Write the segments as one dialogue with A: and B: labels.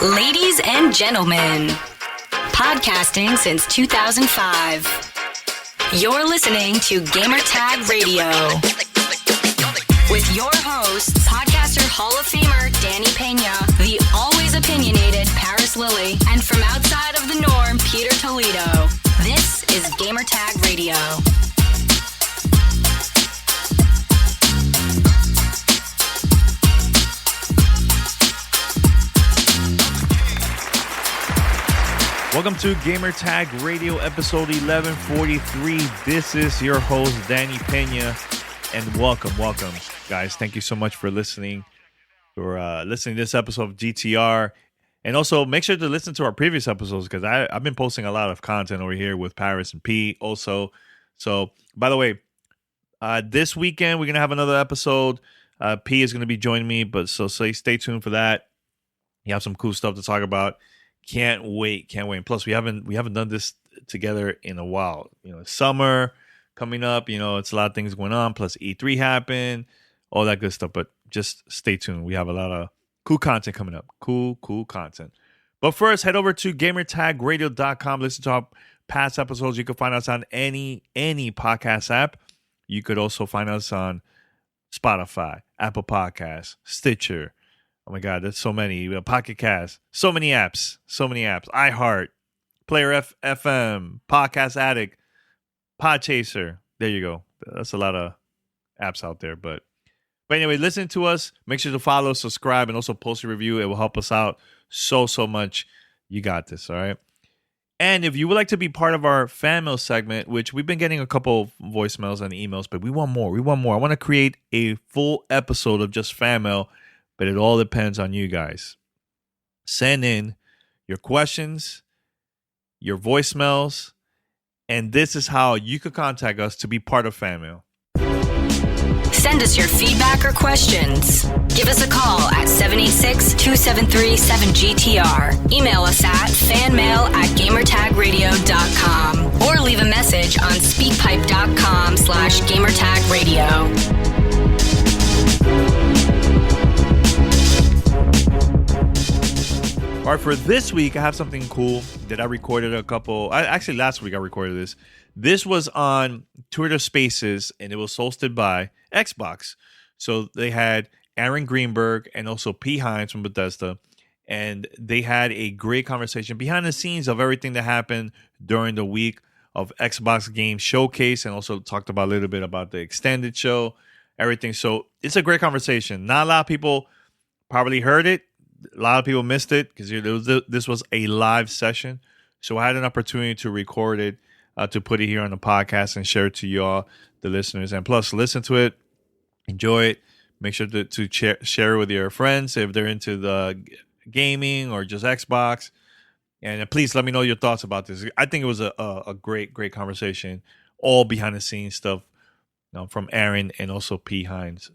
A: Ladies and gentlemen, podcasting since 2005. You're listening to Gamertag Radio with your hosts, podcaster Hall of Famer Danny Pena, the always opinionated Paris Lilly, and from outside of the norm, Peter Toledo. This is Gamertag Radio.
B: Welcome to Gamertag Radio episode 1143. This is your host, Danny Pena, and welcome, guys. Thank you so much for listening to this episode of GTR. And also, make sure to listen to our previous episodes because I've been posting a lot of content over here with Paris and P also. So, by the way, this weekend we're going to have another episode. P is going to be joining me, but stay tuned for that. You have some cool stuff to talk about. Can't wait. And plus, we haven't done this together in a while. You know, summer coming up. You know, it's a lot of things going on. Plus, E3 happened, all that good stuff. But just stay tuned. We have a lot of cool content coming up. Cool content. But first, head over to GamerTagRadio.com. Listen to our past episodes. You can find us on any podcast app. You could also find us on Spotify, Apple Podcasts, Stitcher. Oh my God, there's so many. Pocket Cast, so many apps. iHeart, Player FM, Podcast Addict, Podchaser. There you go. That's a lot of apps out there. But anyway, listen to us. Make sure to follow, subscribe, and also post a review. It will help us out so much. You got this, all right? And if you would like to be part of our fan mail segment, which we've been getting a couple voicemails and emails, but we want more. I want to create a full episode of just fan mail. But it all depends on you guys. Send in your questions, your voicemails, and this is how you could contact us to be part of Fan Mail.
A: Send us your feedback or questions. Give us a call at 786-273-7GTR. Email us at fanmail@gamertagradio.com or leave a message on speakpipe.com/gamertagradio.
B: All right, for this week, I have something cool that I recorded actually last week I recorded this. This was on Twitter Spaces, and it was hosted by Xbox. So they had Aaron Greenberg and also P. Hines from Bethesda, and they had a great conversation behind the scenes of everything that happened during the week of Xbox Game Showcase, and also talked about a little bit about the extended show, everything. So it's a great conversation. Not a lot of people probably heard it. A lot of people missed it because this was a live session. So I had an opportunity to record it, to put it here on the podcast and share it to y'all, the listeners. And plus, listen to it, enjoy it. Make sure to share it with your friends if they're into the gaming or just Xbox. And please let me know your thoughts about this. I think it was a great conversation, all behind the scenes stuff, from Aaron and also P. Hines.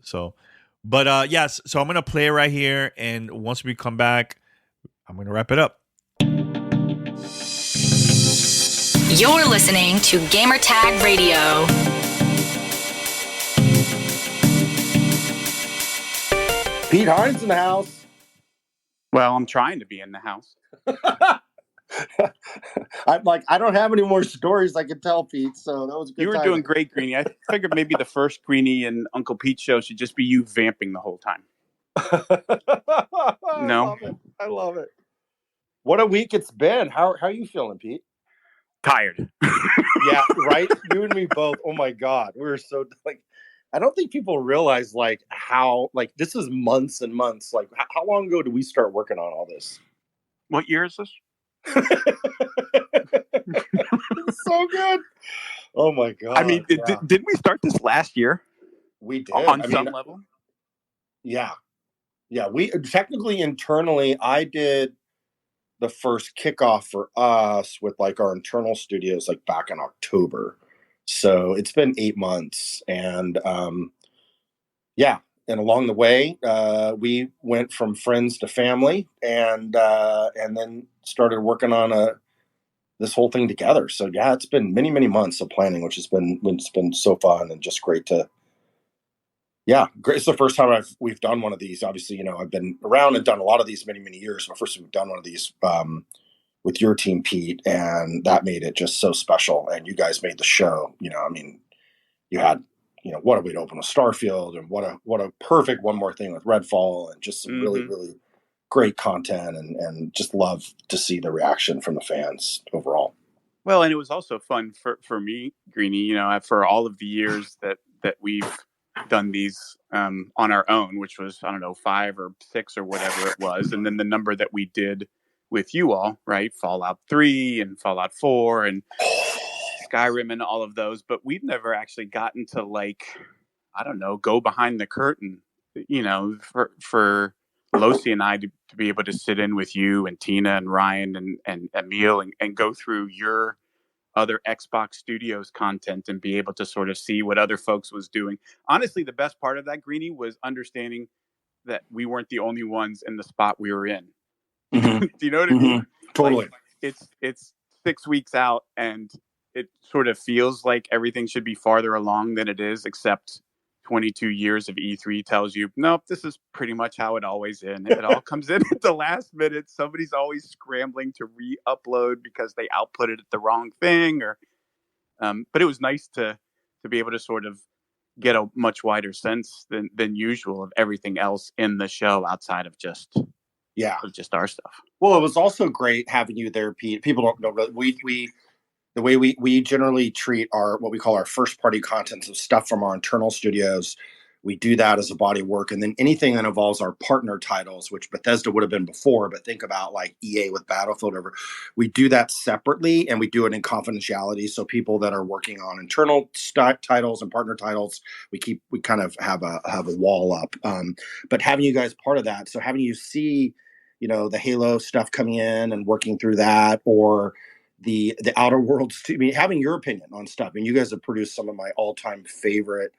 B: But yes, so I'm going to play it right here. And once we come back, I'm going to wrap it up.
A: You're listening to Gamertag Radio.
C: Pete Hines in the house.
D: Well, I'm trying to be in the house.
C: I don't have any more stories I can tell, Pete. So that was a good.
D: You were doing great, Greenie. I figured maybe the first Greenie and Uncle Pete show should just be you vamping the whole time. No,
C: I love it. What a week it's been. How are you feeling, Pete?
D: Tired.
C: Yeah, right. You and me both. Oh my God, we're so I don't think people realize how this is months and months. How long ago did we start working on all this?
D: What year is this?
C: It's so good. Oh my God.
D: I mean, didn't we start this last year?
C: We did.
D: On some level?
C: Yeah. We technically internally, I did the first kickoff for us with our internal studios back in October. So it's been 8 months. And and along the way, we went from friends to family, and then started working on this whole thing together. So yeah, it's been many months of planning, which has been so fun and just great to Yeah, great. It's the first time we've done one of these. Obviously, I've been around and done a lot of these many years. But first, we've done one of these with your team, Pete, and that made it just so special. And you guys made the show. I mean, you had, what a way to open with Starfield, and what a perfect one more thing with Redfall, and just some really really great content, and just love to see the reaction from the fans overall.
D: Well, and it was also fun for me, Greenie, for all of the years that we've done these on our own, which was, I don't know, 5 or 6 or whatever it was. And then the number that we did with you all, right? Fallout 3 and Fallout 4 and Skyrim and all of those. But we've never actually gotten to, like, I don't know, go behind the curtain, for Losi and I to be able to sit in with you and Tina and Ryan and Emil and go through your other Xbox Studios content and be able to sort of see what other folks was doing. Honestly, the best part of that, Greenie, was understanding that we weren't the only ones in the spot we were in.
C: Mm-hmm.
D: Do you know what I mean?
C: Totally.
D: Like, it's 6 weeks out and it sort of feels like everything should be farther along than it is, except 22 years of E3 tells you, nope, this is pretty much how it always is. It all comes in at the last minute. Somebody's always scrambling to re-upload because they outputted the wrong thing. But it was nice to be able to sort of get a much wider sense than usual of everything else in the show outside of just our stuff.
C: Well, it was also great having you there, Pete. People don't know, we the way we generally treat what we call our first party content, so stuff from our internal studios. We do that as a body of work. And then anything that involves our partner titles, which Bethesda would have been before, but think about like EA with Battlefield we do that separately, and we do it in confidentiality. So people that are working on internal titles and partner titles, we kind of have a wall up. But having you guys part of that, so having you see, the Halo stuff coming in and working through that, or the Outer Worlds, having your opinion on stuff. And you guys have produced some of my all-time favorite,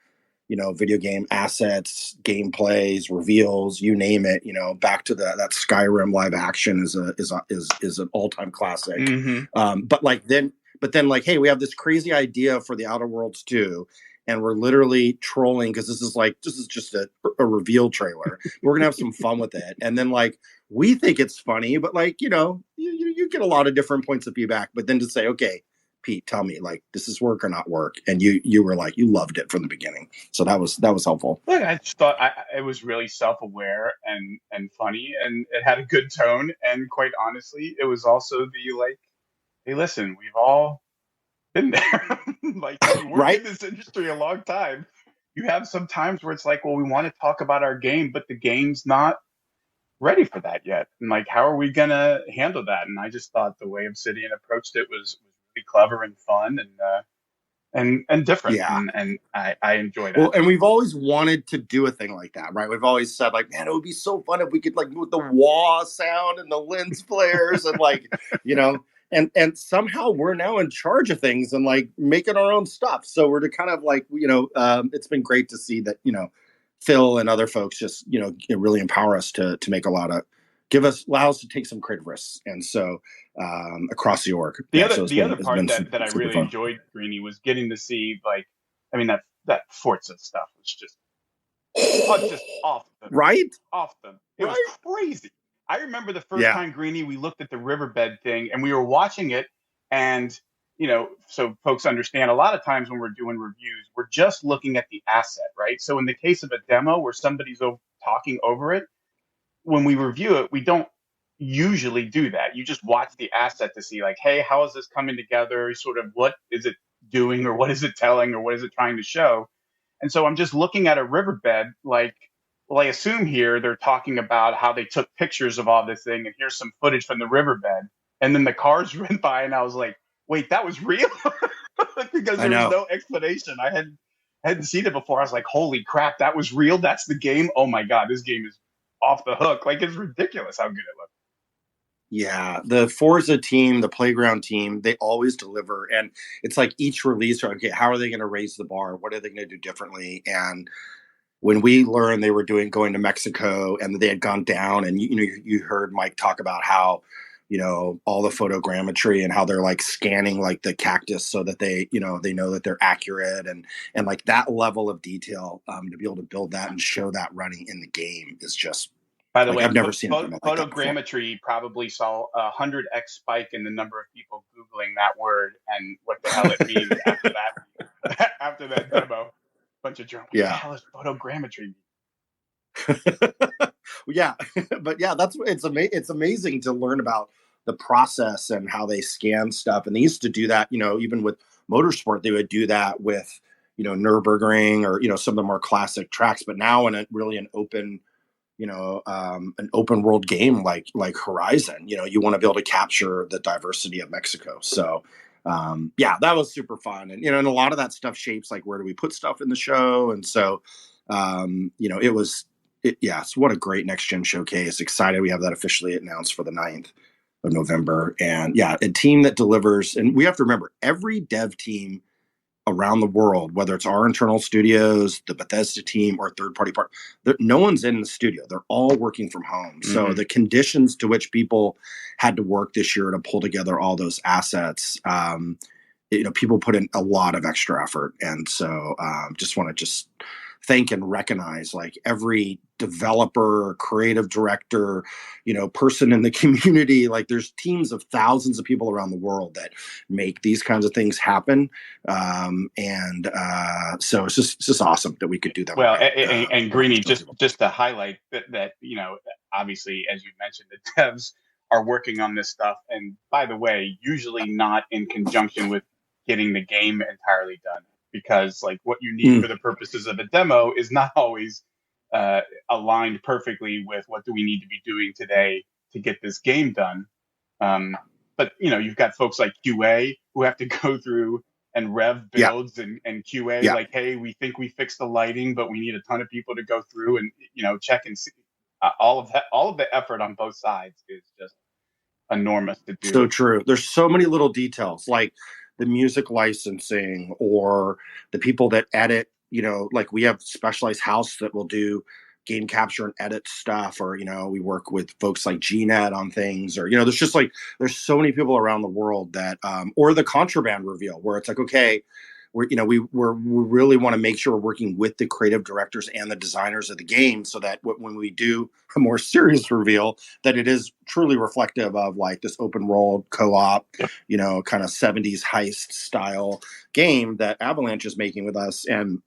C: video game assets, gameplays, reveals, you name it. Back to that Skyrim live action is an all-time classic.
D: Mm-hmm.
C: But then, hey, we have this crazy idea for the Outer Worlds 2, and we're literally trolling because this is just a reveal trailer. We're gonna have some fun with it, and then we think it's funny, but you get a lot of different points of feedback. But then to say, okay, Pete, tell me, this is work or not work, and you were you loved it from the beginning, so that was helpful.
E: Look, I just thought it was really self-aware and funny, and it had a good tone, and quite honestly, it was also hey, listen, we've all been there. You work in this industry a long time. You have some times where it's well, we want to talk about our game, but the game's not ready for that yet. And how are we going to handle that? And I just thought the way Obsidian approached it was really clever and fun and different.
C: Yeah.
E: And I enjoyed it.
C: Well, and we've always wanted to do a thing like that, right? We've always said man, it would be so fun if we could with the wah sound and the lens flares and and somehow we're now in charge of things and making our own stuff. So we're to kind of it's been great to see that, Phil and other folks just, really empower us to make allow us to take some creative risks. And so across the org.
E: The other part that I really enjoyed, Greenie, was getting to see that Forza stuff was just off the
C: right.
E: It was crazy. I remember the first time, Greenie, we looked at the riverbed thing and we were watching it, and so folks understand, a lot of times when we're doing reviews, we're just looking at the asset, right? So in the case of a demo where somebody's talking over it, when we review it, we don't usually do that. You just watch the asset to see hey, how is this coming together? Sort of what is it doing, or what is it telling, or what is it trying to show? And so I'm just looking at a riverbed well, I assume here they're talking about how they took pictures of all this thing, and here's some footage from the riverbed. And then the cars went by and I was wait, that was real? Because there was no explanation. I hadn't seen it before. I was holy crap, that was real? That's the game? Oh my God, this game is off the hook. It's ridiculous how good it looks.
C: Yeah, the Forza team, the Playground team, they always deliver. And it's each release, okay, how are they going to raise the bar? What are they going to do differently? And when we learned they were going to Mexico and they had gone down, and you heard Mike talk about how all the photogrammetry and how they're like scanning like the cactus so that they know that they're accurate, and like that level of detail, to be able to build that and show that running in the game is just,
E: by the
C: like,
E: way,
C: I've never seen anything like that before.
E: photogrammetry probably saw 100x spike in the number of people Googling that word and what the hell it means after that after that demo. Bunch of journalists.
C: Yeah.
E: What the hell is photogrammetry?
C: Yeah, but yeah, it's amazing to learn about the process and how they scan stuff. And they used to do that, even with motorsport, they would do that with, Nürburgring or, some of the more classic tracks. But now in an open, an open world game like Horizon, you want to be able to capture the diversity of Mexico. So, yeah, that was super fun. And, and a lot of that stuff shapes like, where do we put stuff in the show? And so, it's what a great next gen showcase. Excited. We have that officially announced for the 9th of November. And yeah, a team that delivers. And we have to remember, every dev team around the world, whether it's our internal studios, the Bethesda team, or third party part, no one's in the studio. They're all working from home. Mm-hmm. So the conditions to which people had to work this year to pull together all those assets, people put in a lot of extra effort. And so just want to thank and recognize like every developer, creative director, person in the community. Like, there's teams of thousands of people around the world that make these kinds of things happen. So it's just awesome that we could do that.
E: Well, and Greeny, just to highlight that, obviously, as you mentioned, the devs are working on this stuff. And by the way, usually not in conjunction with getting the game entirely done. Because like what you need for the purposes of a demo is not always aligned perfectly with what do we need to be doing today to get this game done. But you've got folks like QA who have to go through and rev builds and QA like, hey, we think we fixed the lighting, but we need a ton of people to go through and check and see. All of that, all of the effort on both sides is just enormous to do.
C: So true. There's so many little details, like the music licensing, or the people that edit, like we have specialized house that will do game capture and edit stuff, or, we work with folks like GNet on things, or, there's just like, there's so many people around the world that, or the contraband reveal where it's like, okay, we really want to make sure we're working with the creative directors and the designers of the game, so that when we do a more serious reveal, that it is truly reflective of like this open world co-op, kind of 70s heist style game that Avalanche is making with us, and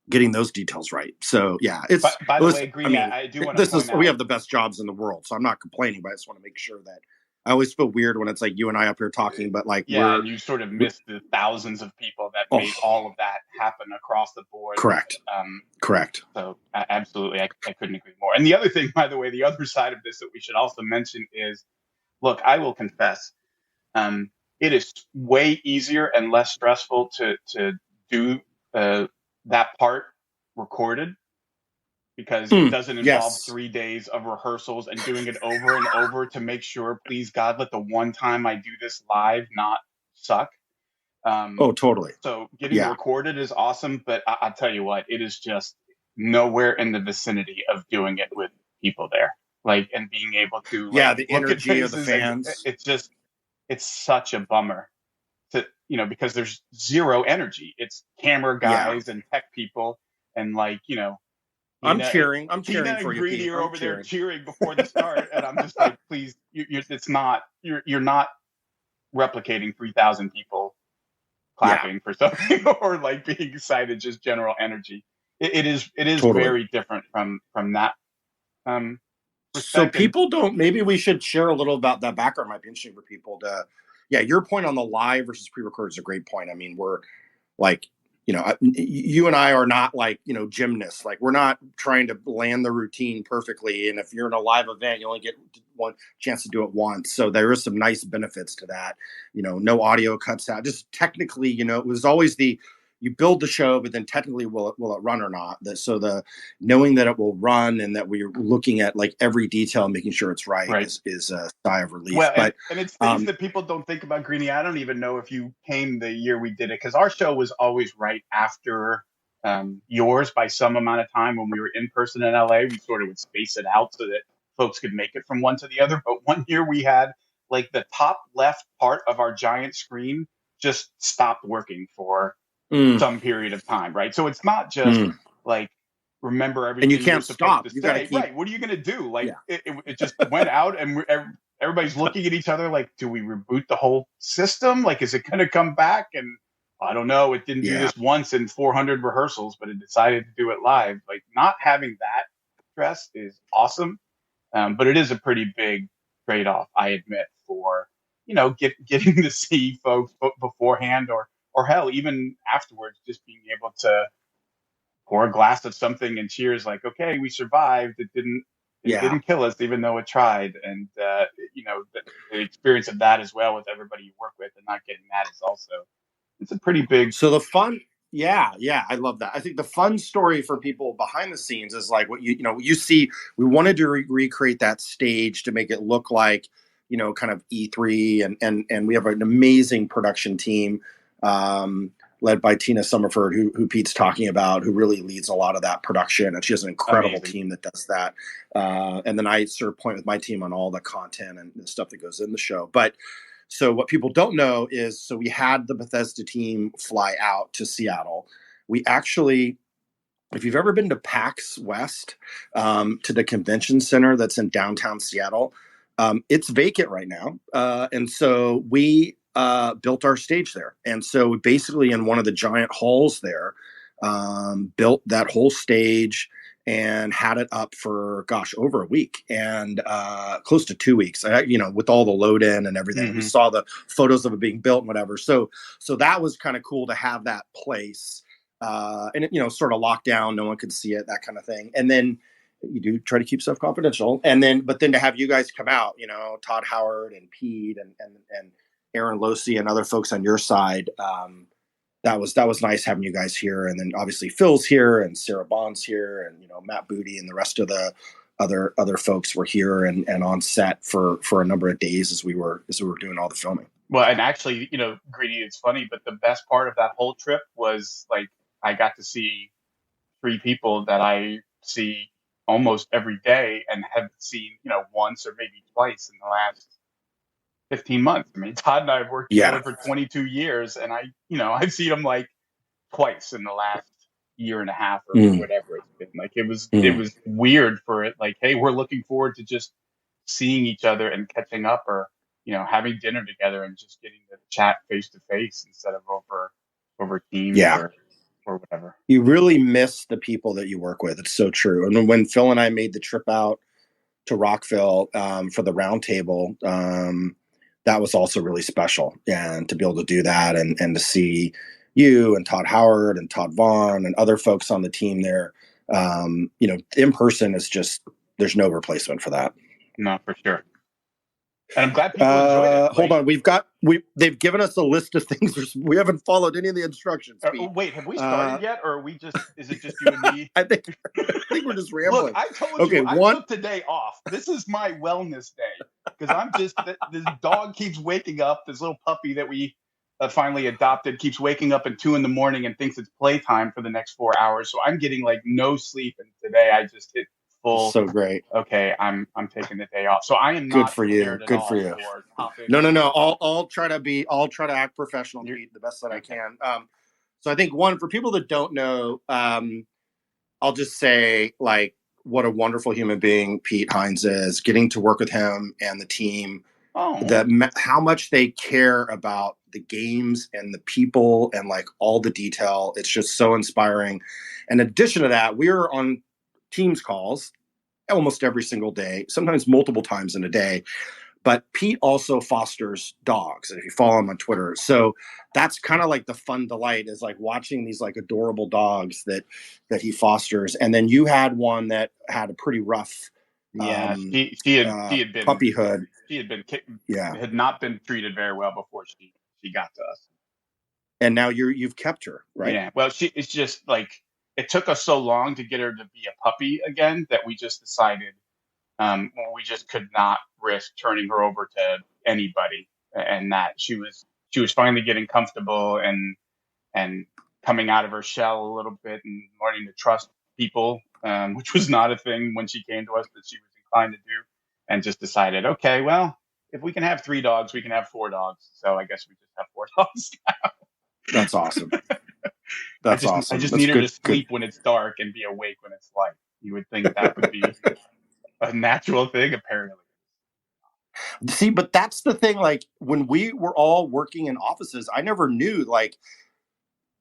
C: getting those details right. So yeah, it's
E: by the way, Green, I do want to point out,
C: we have the best jobs in the world, so I'm not complaining, but I just want to make sure that I always feel weird when it's like you and I up here talking, but like,
E: and you sort of missed the thousands of people that made all of that happen across the board.
C: Correct. Correct.
E: So absolutely, I couldn't agree more. And the other thing, by the way, the other side of this that we should also mention is, look, I will confess, it is way easier and less stressful to do that part recorded, because it doesn't involve 3 days of rehearsals and doing it over and over to make sure, please God, let the one time I do this live not suck.
C: Totally.
E: So getting it recorded is awesome, but I'll tell you what, it is just nowhere in the vicinity of doing it with people there. Like, and being able to
C: the energy of the fans.
E: It's such a bummer to, because there's zero energy. It's camera guys and tech people, and like,
C: I'm cheering for you.
E: Greedy are over there cheering before the start, and I'm just like, please, you're not replicating 3,000 people clapping for something or like being excited, just general energy. It is totally very different from that.
C: So people don't. Maybe we should share a little about that background. Might be interesting for people to. Yeah, your point on the live versus pre-record is a great point. I mean, we're like, you and I are not like, gymnasts. Like, we're not trying to land the routine perfectly. And if you're in a live event, you only get one chance to do it once. So there is some nice benefits to that. No audio cuts out. Just technically, it was always you build the show, but then technically will it run or not? So the knowing that it will run and that we're looking at like every detail and making sure it's right. is a sigh of relief.
E: Well, and it's things that people don't think about, Greeny. I don't even know if you came the year we did it, because our show was always right after yours by some amount of time. When we were in person in LA, we sort of would space it out so that folks could make it from one to the other. But one year we had like the top left part of our giant screen just stopped working for some period of time, right? So it's not just like remember everything
C: and you
E: you're
C: can't
E: supposed
C: stop.
E: to
C: You got to
E: say,
C: keep.
E: right? What are you going to do? Like
C: Yeah.
E: it just went out, and everybody's looking at each other like, do we reboot the whole system? Like, is it going to come back? And I don't know. It didn't do this once in 400 rehearsals, but it decided to do it live. Like, not having that stress is awesome, but it is a pretty big trade-off, I admit, for getting to see folks beforehand or hell, even afterwards, just being able to pour a glass of something and cheers like, okay, we survived. It didn't kill us, even though it tried. And the experience of that as well with everybody you work with and not getting that is also, it's a pretty big.
C: So the fun, yeah, I love that. I think the fun story for people behind the scenes is like what you see. We wanted to recreate that stage to make it look like kind of E3, and we have an amazing production team led by Tina Summerford, who Pete's talking about, who really leads a lot of that production, and she has an incredible team that does that. And then I sort of point with my team on all the content and the stuff that goes in the show, but. So what people don't know is, so we had the Bethesda team fly out to Seattle. We actually, if you've ever been to PAX West, to the convention center that's in downtown Seattle, it's vacant right now. And so we built our stage there. And so we basically, in one of the giant halls there, built that whole stage and had it up for, over a week and close to 2 weeks, with all the load in and everything. Mm-hmm. We saw the photos of it being built and whatever. So that was kind of cool to have that place and it, sort of locked down. No one could see it, that kind of thing. And then you do try to keep stuff confidential. But then to have you guys come out, Todd Howard and Pete and Aaron Losey and other folks on your side, that was nice having you guys here. And then obviously Phil's here and Sarah Bond's here and, Matt Booty and the rest of the other folks were here and on set for a number of days as we were doing all the filming.
E: Well, and actually, Greedy, it's funny, but the best part of that whole trip was like, I got to see 3 people that I see almost every day and have seen, once or maybe twice in the last 15 months. I mean, Todd and I have worked together for 22 years, and I've seen him like twice in the last year and a half or whatever it's been. Like it was weird for it. Like, hey, we're looking forward to just seeing each other and catching up, or having dinner together and just getting to chat face to face instead of over Teams or whatever.
C: You really miss the people that you work with. It's so true. And when Phil and I made the trip out to Rockville for the roundtable, that was also really special. And to be able to do that and to see you and Todd Howard and Todd Vaughn and other folks on the team there, in person is just, there's no replacement for that.
E: No, for sure. And I'm glad people enjoyed it.
C: Hold on. They've given us a list of things. We haven't followed any of the instructions.
E: Wait, have we started yet? Or is it just you and me?
C: I think we're just rambling.
E: Look, I told you, I took today off. This is my wellness day. Because this dog keeps waking up. This little puppy that we finally adopted keeps waking up at 2 a.m. and thinks it's playtime for the next 4 hours. So I'm getting like no sleep. And today I just hit full.
C: So great.
E: Okay, I'm taking the day off. So I am not
C: good for you. Good for you. No. I'll try to act professional, Pete, the best that I can. So I think for people that don't know, I'll just say like what a wonderful human being Pete Hines is. Getting to work with him and the team, how much they care about the games and the people and like all the detail. It's just so inspiring. And in addition to that, we're on Teams calls almost every single day, sometimes multiple times in a day. But Pete also fosters dogs, and if you follow him on Twitter, so that's kind of like the fun delight is like watching these like adorable dogs that he fosters. And then you had one that had a pretty rough,
E: she had been
C: puppyhood.
E: She had been kicked, had not been treated very well before she got to us.
C: And now you've kept her, right?
E: Yeah. Well, it's just like it took us so long to get her to be a puppy again that we just decided. We just could not risk turning her over to anybody, and that she was finally getting comfortable and coming out of her shell a little bit and learning to trust people, which was not a thing when she came to us that she was inclined to do, and just decided, okay, well, if we can have 3 dogs, we can have 4 dogs. So I guess we just have 4 dogs now.
C: That's awesome.
E: I
C: Awesome.
E: just
C: That's
E: need her
C: good,
E: to sleep when it's dark and be awake when it's light. You would think that would be a natural thing, apparently.
C: See, but that's the thing. Like when we were all working in offices, I never knew like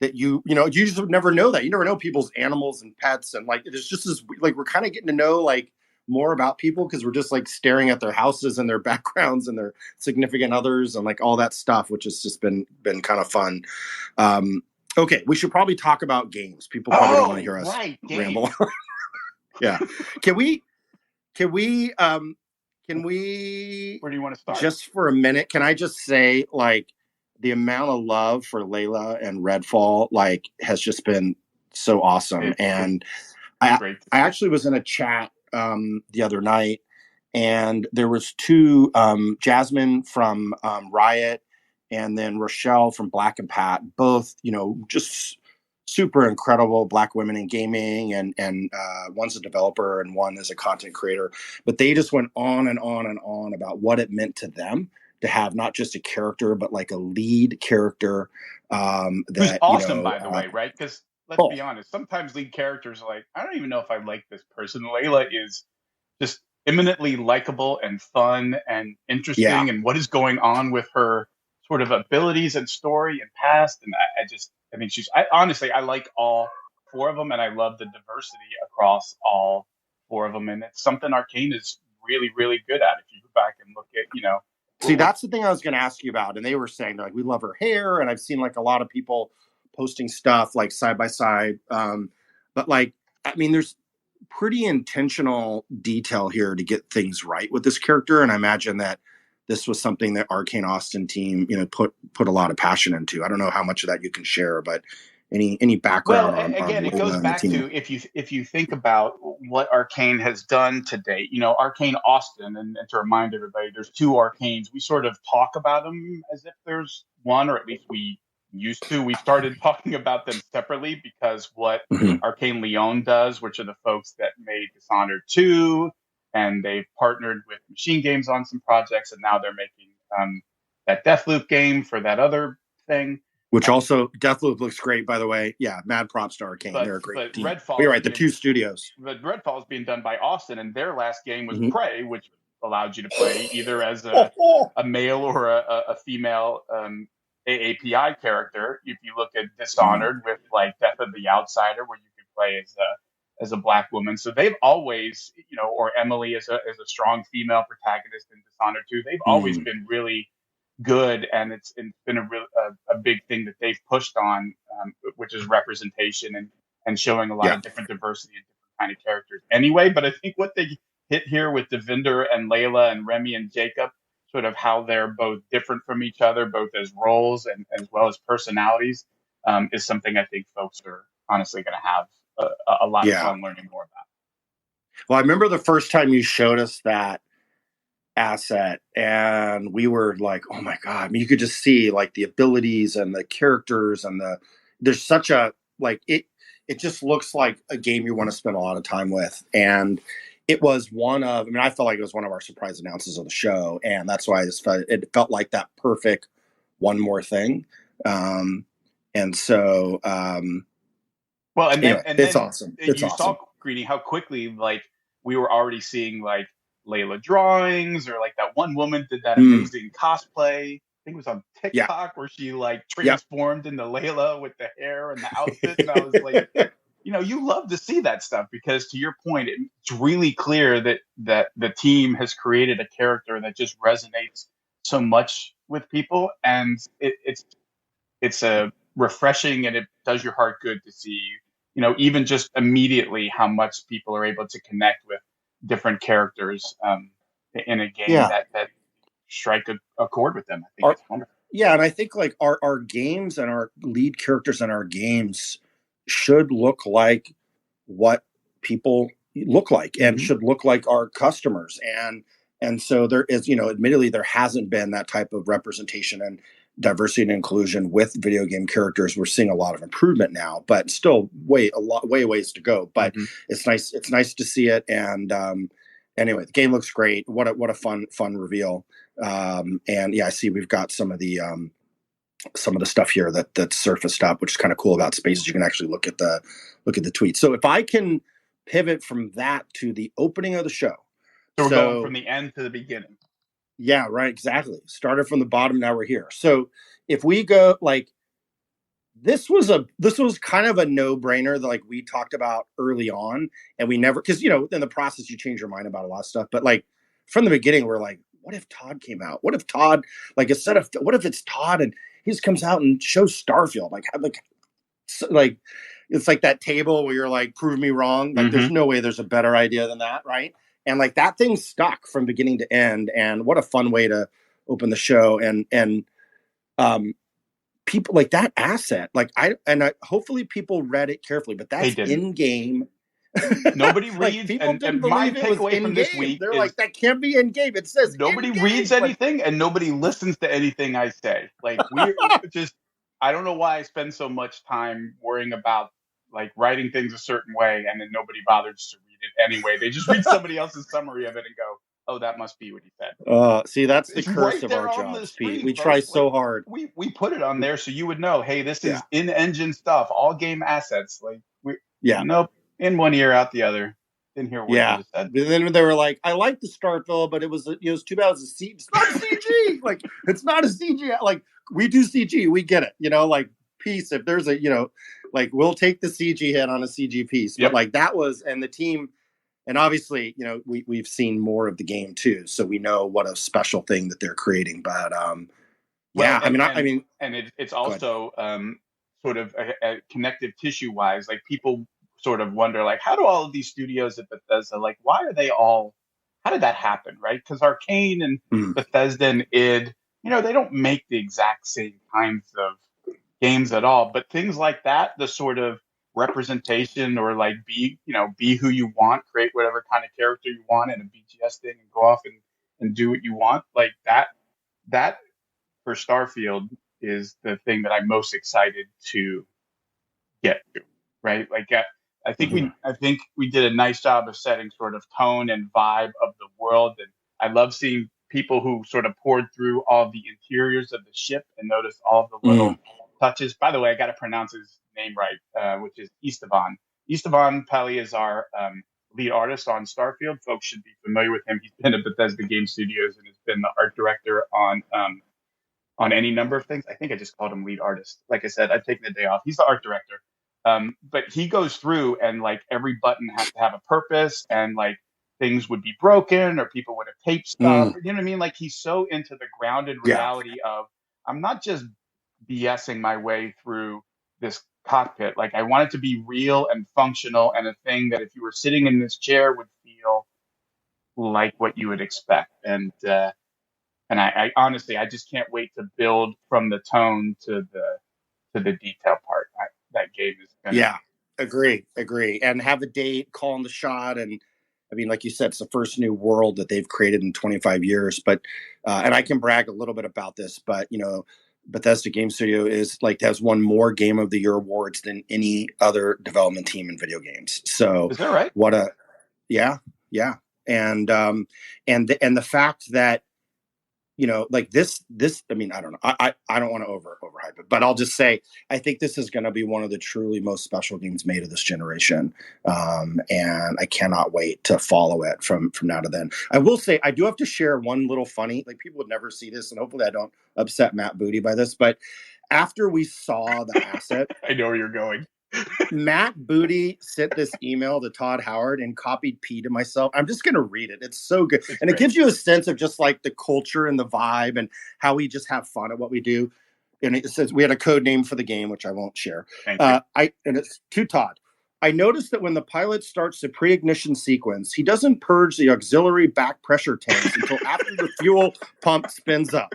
C: that you just would never know that. You never know people's animals and pets. And like, it's just this, like, we're kind of getting to know like more about people because we're just like staring at their houses and their backgrounds and their significant others and like all that stuff, which has just been kind of fun. Okay. We should probably talk about games. People probably don't want to hear us ramble. Yeah. Can we,
E: where do you want to start?
C: Just for a minute, can I just say, like, the amount of love for Layla and Redfall, like, has just been so awesome. And I actually was in a chat the other night, and there was 2, Jasmine from Riot, and then Rochelle from Black and Pat, both, just super incredible Black women in gaming, and one's a developer and one is a content creator. But they just went on and on and on about what it meant to them to have not just a character, but like a lead character.
E: Who's awesome, by the way, right? Because let's be honest, sometimes lead characters are like, I don't even know if I like this person. Layla is just eminently likable and fun and interesting, and what is going on with her sort of abilities and story and past. And honestly, I like all 4 of them, and I love the diversity across all 4 of them. And it's something Arcane is really, really good at. If you go back and look at,
C: See, that's the thing I was going to ask you about. And they were saying, like, we love her hair. And I've seen, like, a lot of people posting stuff, like, side by side. But, like, I mean, there's pretty intentional detail here to get things right with this character. And I imagine that this was something that Arcane Austin team, put a lot of passion into. I don't know how much of that you can share, but any background on
E: again, it goes back to if you think about what Arcane has done to date, Arcane Austin, and to remind everybody, there's 2 Arcanes. We sort of talk about them as if there's one, or at least we used to. We started talking about them separately because what Arcane Lyon does, which are the folks that made Dishonored 2, and they've partnered with Machine Games on some projects, and now they're making that Deathloop game for that other thing.
C: Which also, Deathloop looks great, by the way. Yeah, mad props to Arcane. They're a great team.
E: Redfall,
C: you're right, the 2 studios.
E: But Redfall is being done by Austin, and their last game was Prey, which allowed you to play either as a male or a female AAPI character. If you look at Dishonored with like Death of the Outsider, where you can play as a Black woman. So they've always, or Emily as a strong female protagonist in Dishonored 2. They've always been really good, and it's been a big thing that they've pushed on, which is representation and showing a lot of different diversity and different kind of characters anyway. But I think what they hit here with Devinder and Layla and Remy and Jacob, sort of how they're both different from each other, both as roles and as well as personalities, is something I think folks are honestly going to have a lot of fun learning more about.
C: Well, I remember the first time you showed us that asset, and we were like, oh my God. I mean, you could just see like the abilities and the characters, and there's such a, like, it just looks like a game you want to spend a lot of time with. And it was I felt like it was one of our surprise announces of the show. And that's why it felt like that perfect one more thing. And so,
E: well, and then,
C: anyway, it's awesome. It's awesome.
E: Saw, Greedy, how quickly, like, we were already seeing like Layla drawings, or like that one woman did that amazing cosplay. I think it was on TikTok where she like transformed into Layla with the hair and the outfit. And I was like, you love to see that stuff, because to your point, it's really clear that the team has created a character that just resonates so much with people, and it's a refreshing, and it does your heart good to see, even just immediately how much people are able to connect with different characters in a game that strike a chord with them. I think it's wonderful.
C: Yeah, and I think like our games and our lead characters in our games should look like what people look like, and should look like our customers. And so there is, admittedly, there hasn't been that type of representation and diversity and inclusion with video game characters. We're seeing a lot of improvement now, but still way ways to go. But it's nice to see it. And anyway, the game looks great. What a fun reveal. And yeah, I see we've got some of the stuff here that's surfaced up, which is kind of cool about Spaces. You can actually look at the tweets. So if I can pivot from that to the opening of the show.
E: So we're going from the end to the beginning.
C: Yeah, right. Exactly. Started from the bottom. Now we're here. So if we go like, this was kind of a no-brainer that like we talked about early on, and we never, because in the process you change your mind about a lot of stuff, but like from the beginning we're like, what if Todd came out? What if Todd, like, instead of, what if it's Todd and he just comes out and shows Starfield? Like it's like that table where you're like, prove me wrong. Like, there's no way there's a better idea than that, right? And like that thing stuck from beginning to end. And what a fun way to open the show. And people like that asset. Like hopefully people read it carefully, but that's in game.
E: Nobody reads.
C: Like, people didn't believe it was in
E: this
C: game.
E: Week
C: They're like, that can't be in game. It says
E: nobody
C: in-game.
E: reads anything, and nobody listens to anything I say. Like, we're just, I don't know why I spend so much time worrying about like writing things a certain way, and then nobody bothers to read it anyway. They just read somebody else's summary of it and go, "Oh, that must be what he said."
C: See, that's the
E: It's
C: curse
E: right
C: of
E: there
C: our
E: on the
C: jobs,
E: screen,
C: Pete. We
E: folks.
C: try so hard.
E: We put it on there so you would know, hey, this is in-engine stuff, all game assets. Like, nope, in one ear, out the other. Didn't hear what you just said.
C: But then they were like, I like the Starfield, but it was too bad it was a CG. It's not a CG. Like, it's not a CG. Like, we do CG. We get it. Like, piece. If there's a, like, we'll take the CG hit on a CG piece. But like, that was, and the team, and obviously, we've seen more of the game too. So we know what a special thing that they're creating. But
E: it's also sort of a connective tissue wise, like people sort of wonder, like, how do all of these studios at Bethesda, like, why are they all, how did that happen, right? Because Arcane and Bethesda and id, they don't make the exact same kinds of games at all, but things like that, the sort of representation, or like be who you want, create whatever kind of character you want in a BGS thing and go off and do what you want, like that for Starfield is the thing that I'm most excited to get to, right? Like, I think we did a nice job of setting sort of tone and vibe of the world, and I love seeing people who sort of poured through all the interiors of the ship and noticed all the little touches. By the way, I got to pronounce his name right, which is Esteban. Esteban Pally is our lead artist on Starfield. Folks should be familiar with him. He's been at Bethesda Game Studios and has been the art director on any number of things. I think I just called him lead artist. Like I said, I've taken the day off. He's the art director. But he goes through and like every button has to have a purpose, and like things would be broken or people would have taped stuff. You know what I mean? Like, he's so into the grounded reality of, I'm not just BSing my way through this cockpit. Like, I want it to be real and functional, and a thing that if you were sitting in this chair would feel like what you would expect. And I honestly, I just can't wait to build from the tone to the detail part. That game is gonna...
C: agree, and have a date, calling the shot. And I mean, like you said, it's the first new world that they've created in 25 years. But and I can brag a little bit about this, but Bethesda Game Studio has won more Game of the Year awards than any other development team in video games. So
E: is that right?
C: What a and the fact that like this, I mean, I don't know. I don't want to overhype it, but I'll just say, I think this is going to be one of the truly most special games made of this generation. And I cannot wait to follow it from now to then. I will say, I do have to share one little funny, like, people would never see this, and hopefully I don't upset Matt Booty by this, but after we saw the asset,
E: I know where you're going.
C: Matt Booty sent this email to Todd Howard and copied P to myself. I'm just going to read it. It's so good. And it gives you a sense of just like the culture and the vibe and how we just have fun at what we do. And it says, we had a code name for the game, which I won't share. And it's to Todd. I noticed that when the pilot starts the pre-ignition sequence, he doesn't purge the auxiliary back pressure tanks until after the fuel pump spins up.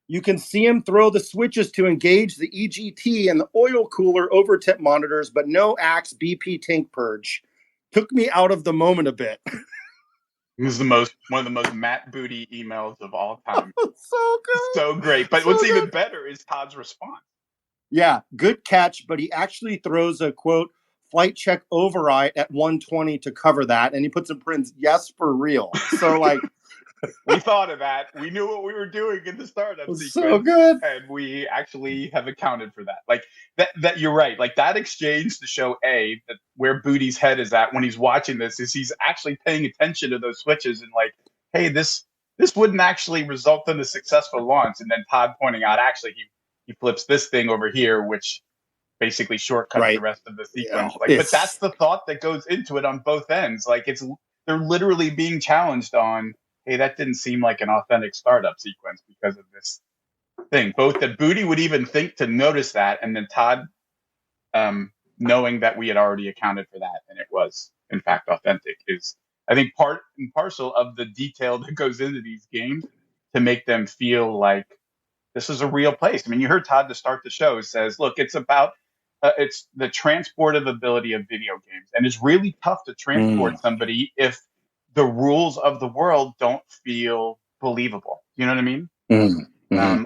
C: You can see him throw the switches to engage the EGT and the oil cooler over tip monitors, but no axe BP tank purge. Took me out of the moment a bit.
E: This is one of the most Matt Booty emails of all time.
C: So good.
E: So great. But what's even better is Todd's response.
C: Yeah, good catch, but he actually throws a, quote, flight check override at 120 to cover that. And he puts in prints, yes, for real. So, like,
E: We thought of that. We knew what we were doing in the startup sequence.
C: So good.
E: And we actually have accounted for that. Like that you're right. Like that exchange to show that where Booty's head is at when he's watching this is he's actually paying attention to those switches and like, hey, this wouldn't actually result in a successful launch. And then Todd pointing out actually he flips this thing over here, which basically shortcuts the rest of the sequence.
C: Yeah,
E: but that's the thought that goes into it on both ends. Like they're literally being challenged on, hey, that didn't seem like an authentic startup sequence because of this thing. Both that Booty would even think to notice that, and then Todd knowing that we had already accounted for that, and it was, in fact, authentic, is, I think, part and parcel of the detail that goes into these games to make them feel like this is a real place. I mean, you heard Todd to start the show says, look, it's about it's the transportive ability of video games. And it's really tough to transport somebody if the rules of the world don't feel believable. You know what I mean?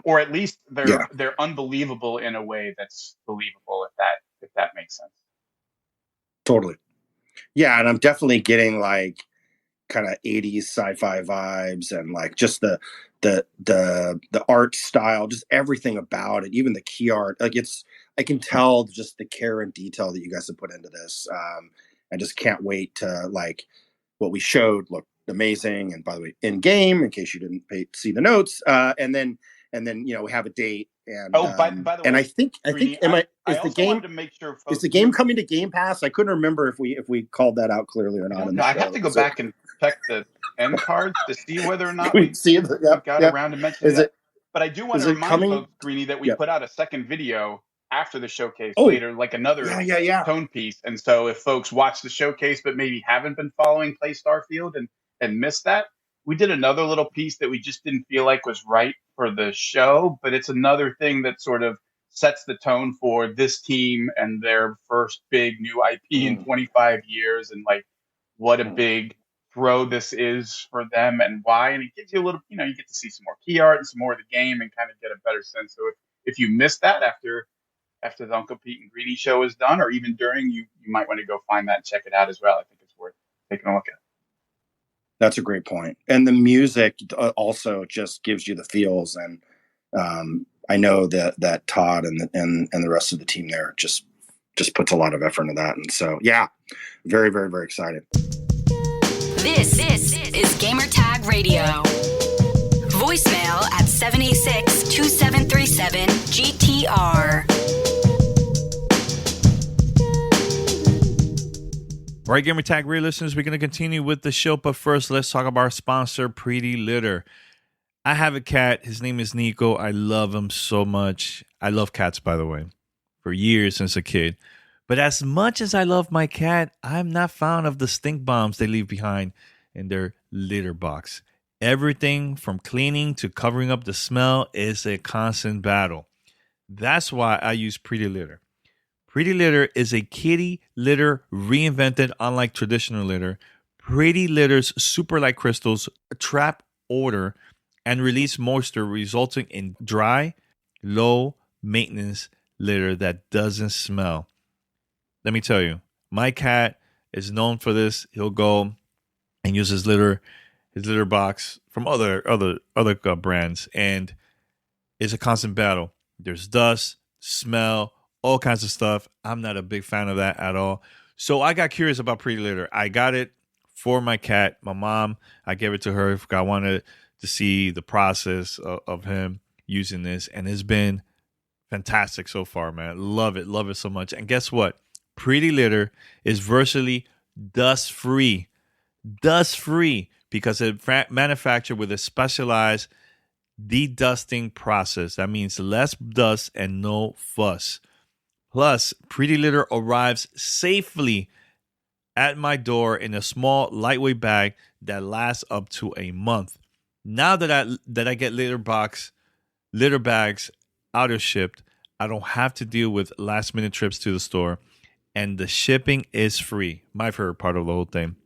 E: Or at least they're unbelievable in a way that's believable, if that makes sense.
C: Totally. Yeah, and I'm definitely getting like kind of 80s sci-fi vibes and like just the art style, just everything about it, even the key art. Like I can tell just the care and detail that you guys have put into this. I just can't wait to like what we showed looked amazing. And by the way, in game, in case you didn't see the notes, and then we have a date. And
E: by the way,
C: and I think is the game coming to Game Pass? I couldn't remember if we called that out clearly or not.
E: I have to go back and check the end cards to see whether or not
C: we
E: got around to mentioning that. But I do want to remind folks, Greeny, that we put out a second video after the showcase later, like another tone piece. And so if folks watch the showcase but maybe haven't been following Play Starfield and missed that, we did another little piece that we just didn't feel like was right for the show, but it's another thing that sort of sets the tone for this team and their first big new IP in 25 years and like what a big throw this is for them and why. And it gives you a little, you get to see some more key art and some more of the game and kind of get a better sense. So if you missed that after the Uncle Pete and Greedy show is done, or even during, you might want to go find that and check it out as well. I think it's worth taking a look at.
C: That's a great point. And the music also just gives you the feels. And I know that Todd and the rest of the team there just puts a lot of effort into that. And so, yeah, very, very, very excited.
A: This is Gamertag Radio. Voicemail at 786-2737-GTR.
B: All right, Gamertag Radio listeners, we're going to continue with the show, but first, let's talk about our sponsor, PrettyLitter. I have a cat. His name is Nico. I love him so much. I love cats, by the way, for years since a kid. But as much as I love my cat, I'm not fond of the stink bombs they leave behind in their litter box. Everything from cleaning to covering up the smell is a constant battle. That's why I use PrettyLitter. PrettyLitter is a kitty litter reinvented. Unlike traditional litter, PrettyLitter's super light crystals trap odor and release moisture, resulting in dry, low maintenance litter that doesn't smell. Let me tell you, my cat is known for this. He'll go and use his litter box from other brands, and it's a constant battle. There's dust, smell, all kinds of stuff. I'm not a big fan of that at all. So I got curious about PrettyLitter. I got it for my cat, my mom. I gave it to her because I wanted to see the process of him using this, and it's been fantastic so far, man. Love it so much. And guess what? PrettyLitter is virtually dust-free because it's manufactured with a specialized dedusting process. That means less dust and no fuss. Plus, PrettyLitter arrives safely at my door in a small, lightweight bag that lasts up to a month. Now that I get litter bags auto-shipped, I don't have to deal with last-minute trips to the store, and the shipping is free. My favorite part of the whole thing.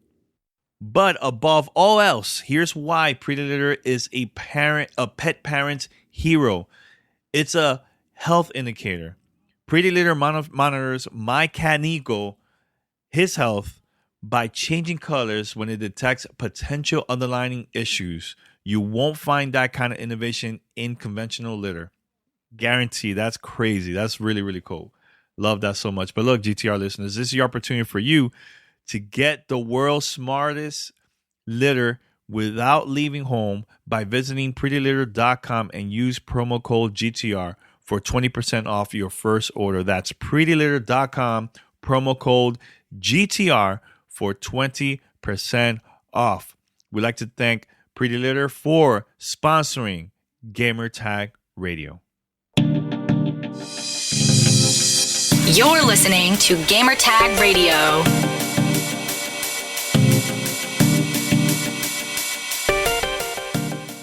B: But above all else, here's why PrettyLitter is a pet parent's hero. It's a health indicator. PrettyLitter monitors my cat Nico, his health, by changing colors when it detects potential underlying issues. You won't find that kind of innovation in conventional litter. Guarantee. That's crazy. That's really, really cool. Love that so much. But look, GTR listeners, this is your opportunity for you to get the world's smartest litter without leaving home by visiting PrettyLitter.com and use promo code GTR for 20% off your first order. That's PrettyLitter.com, promo code GTR for 20% off. We'd like to thank Pretty Litter for sponsoring Gamertag Radio.
A: You're listening to Gamertag Radio.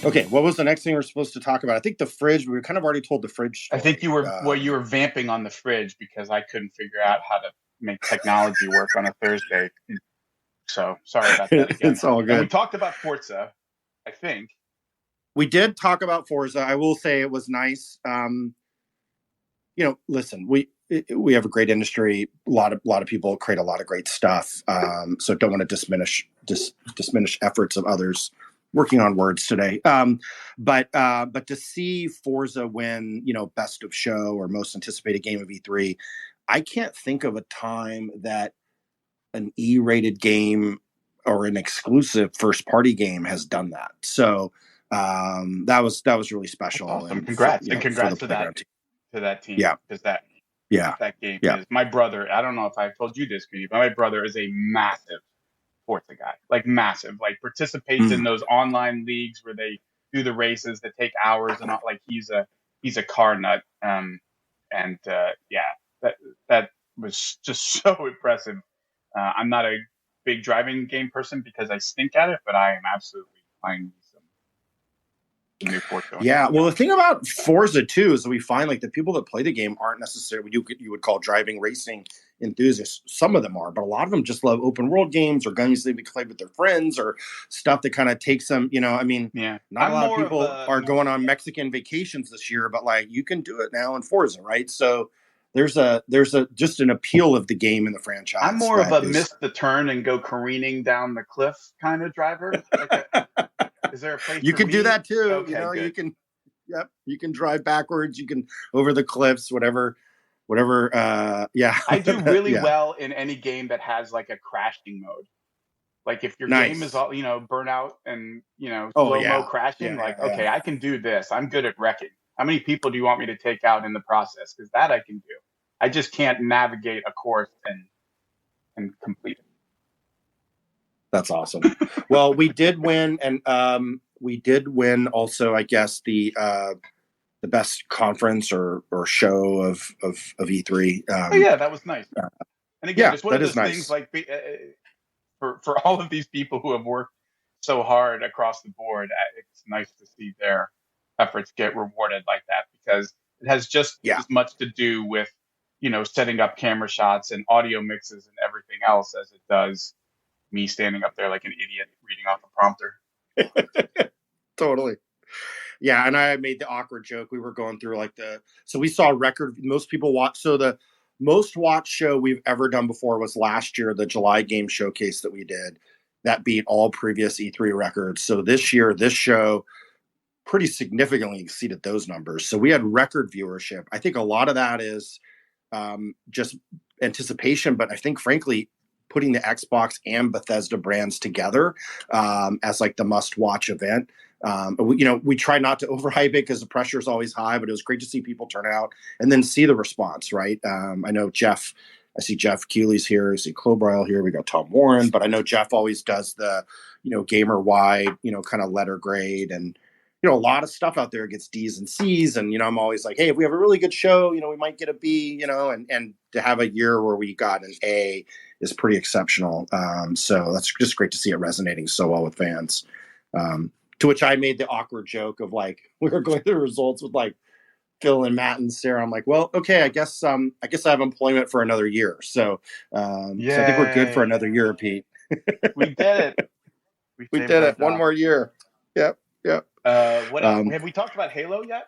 C: Okay, what was the next thing we're supposed to talk about? I think the fridge. We were kind of already told the fridge story.
E: I think you were vamping on the fridge because I couldn't figure out how to make technology work on a Thursday. So sorry about that again.
C: It's all good.
E: And we talked about Forza, I think.
C: We did talk about Forza. I will say it was nice. Listen, we have a great industry. A lot of people create a lot of great stuff. So don't want to diminish efforts of others working on words today. But to see Forza win, best of show or most anticipated game of E3, I can't think of a time that an E-rated game or an exclusive first-party game has done that. So that was really special.
E: That's awesome.
C: And
E: congrats
C: to
E: that team.
C: Yeah,
E: because that game
C: Yeah.
E: is my brother. I don't know if I told you this, but my brother is a massive Forza guy, like massive, like participates in those online leagues where they do the races that take hours and all. Like he's a car nut. That was just so impressive. I'm not a big driving game person because I stink at it, but I am absolutely playing some new Forza.
C: Yeah, well, the thing about Forza too is that we find like the people that play the game aren't necessarily what you would call driving racing enthusiasts. Some of them are, but a lot of them just love open world games or games they play with their friends or stuff that kind of takes them. Not a lot of people are going on Mexican vacations this year, but like you can do it now in Forza, right? So there's just an appeal of the game in the franchise.
E: I'm more of a miss the turn and go careening down the cliff kind of driver. Is there a place
C: you can do that too?
E: Okay, good.
C: You can drive backwards. You can over the cliffs, whatever.
E: I do really well in any game that has like a crashing mode. Like if your game is all burnout and slow-mo crashing, I can do this. I'm good at wrecking. How many people do you want me to take out in the process? Because that I can do. I just can't navigate a course and complete it.
C: That's awesome. Well, we did win, and we did win also, I guess, the best conference or show of E3.
E: That was nice. And again, it's one of those things like for all of these people who have worked so hard across the board, it's nice to see their efforts get rewarded like that because it has just as much to do with setting up camera shots and audio mixes and everything else as it does me standing up there like an idiot reading off a prompter.
C: Totally. Yeah, and I made the awkward joke. We were going through so we saw most people watch. So the most watched show we've ever done before was last year, the July game showcase that we did. That beat all previous E3 records. So this year, this show pretty significantly exceeded those numbers. So we had record viewership. I think a lot of that is just anticipation, but I think frankly, putting the Xbox and Bethesda brands together as like the must-watch event. We try not to overhype it because the pressure is always high, but it was great to see people turn out and then see the response, right? I know I see Jeff Keeley's here. I see Clobrile here. We got Tom Warren, but I know Jeff always does the, gamer-wide, kind of letter grade and, a lot of stuff out there gets D's and C's. And, I'm always like, hey, if we have a really good show, we might get a B, and to have a year where we got an A is pretty exceptional. So that's just great to see it resonating so well with fans. To which I made the awkward joke of like, we were going through results with like Phil and Matt and Sarah. I'm like, well, okay, I guess I have employment for another year. So, so I think we're good for another year, Pete.
E: We did it.
C: We did it. One more year. Yep.
E: What else? Have we talked about Halo yet?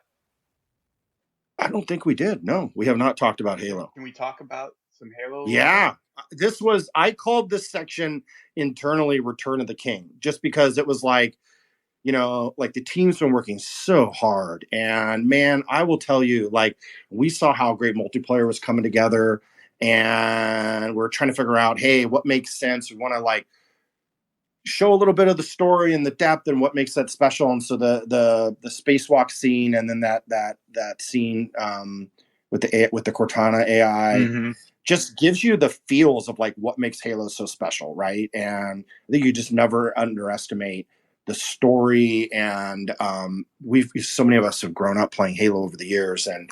C: I don't think we did. No, we have not talked about Halo.
E: Can we talk about some Halo?
C: Yeah. I called this section internally Return of the King, just because it was like, like the team's been working so hard, and man, I will tell you, like, we saw how great multiplayer was coming together, and we're trying to figure out, hey, what makes sense. We want to like show a little bit of the story and the depth and what makes that special. And so the spacewalk scene, and then that scene with the Cortana AI just gives you the feels of like what makes Halo so special, right? And I think you just never underestimate the story. And so many of us have grown up playing Halo over the years, and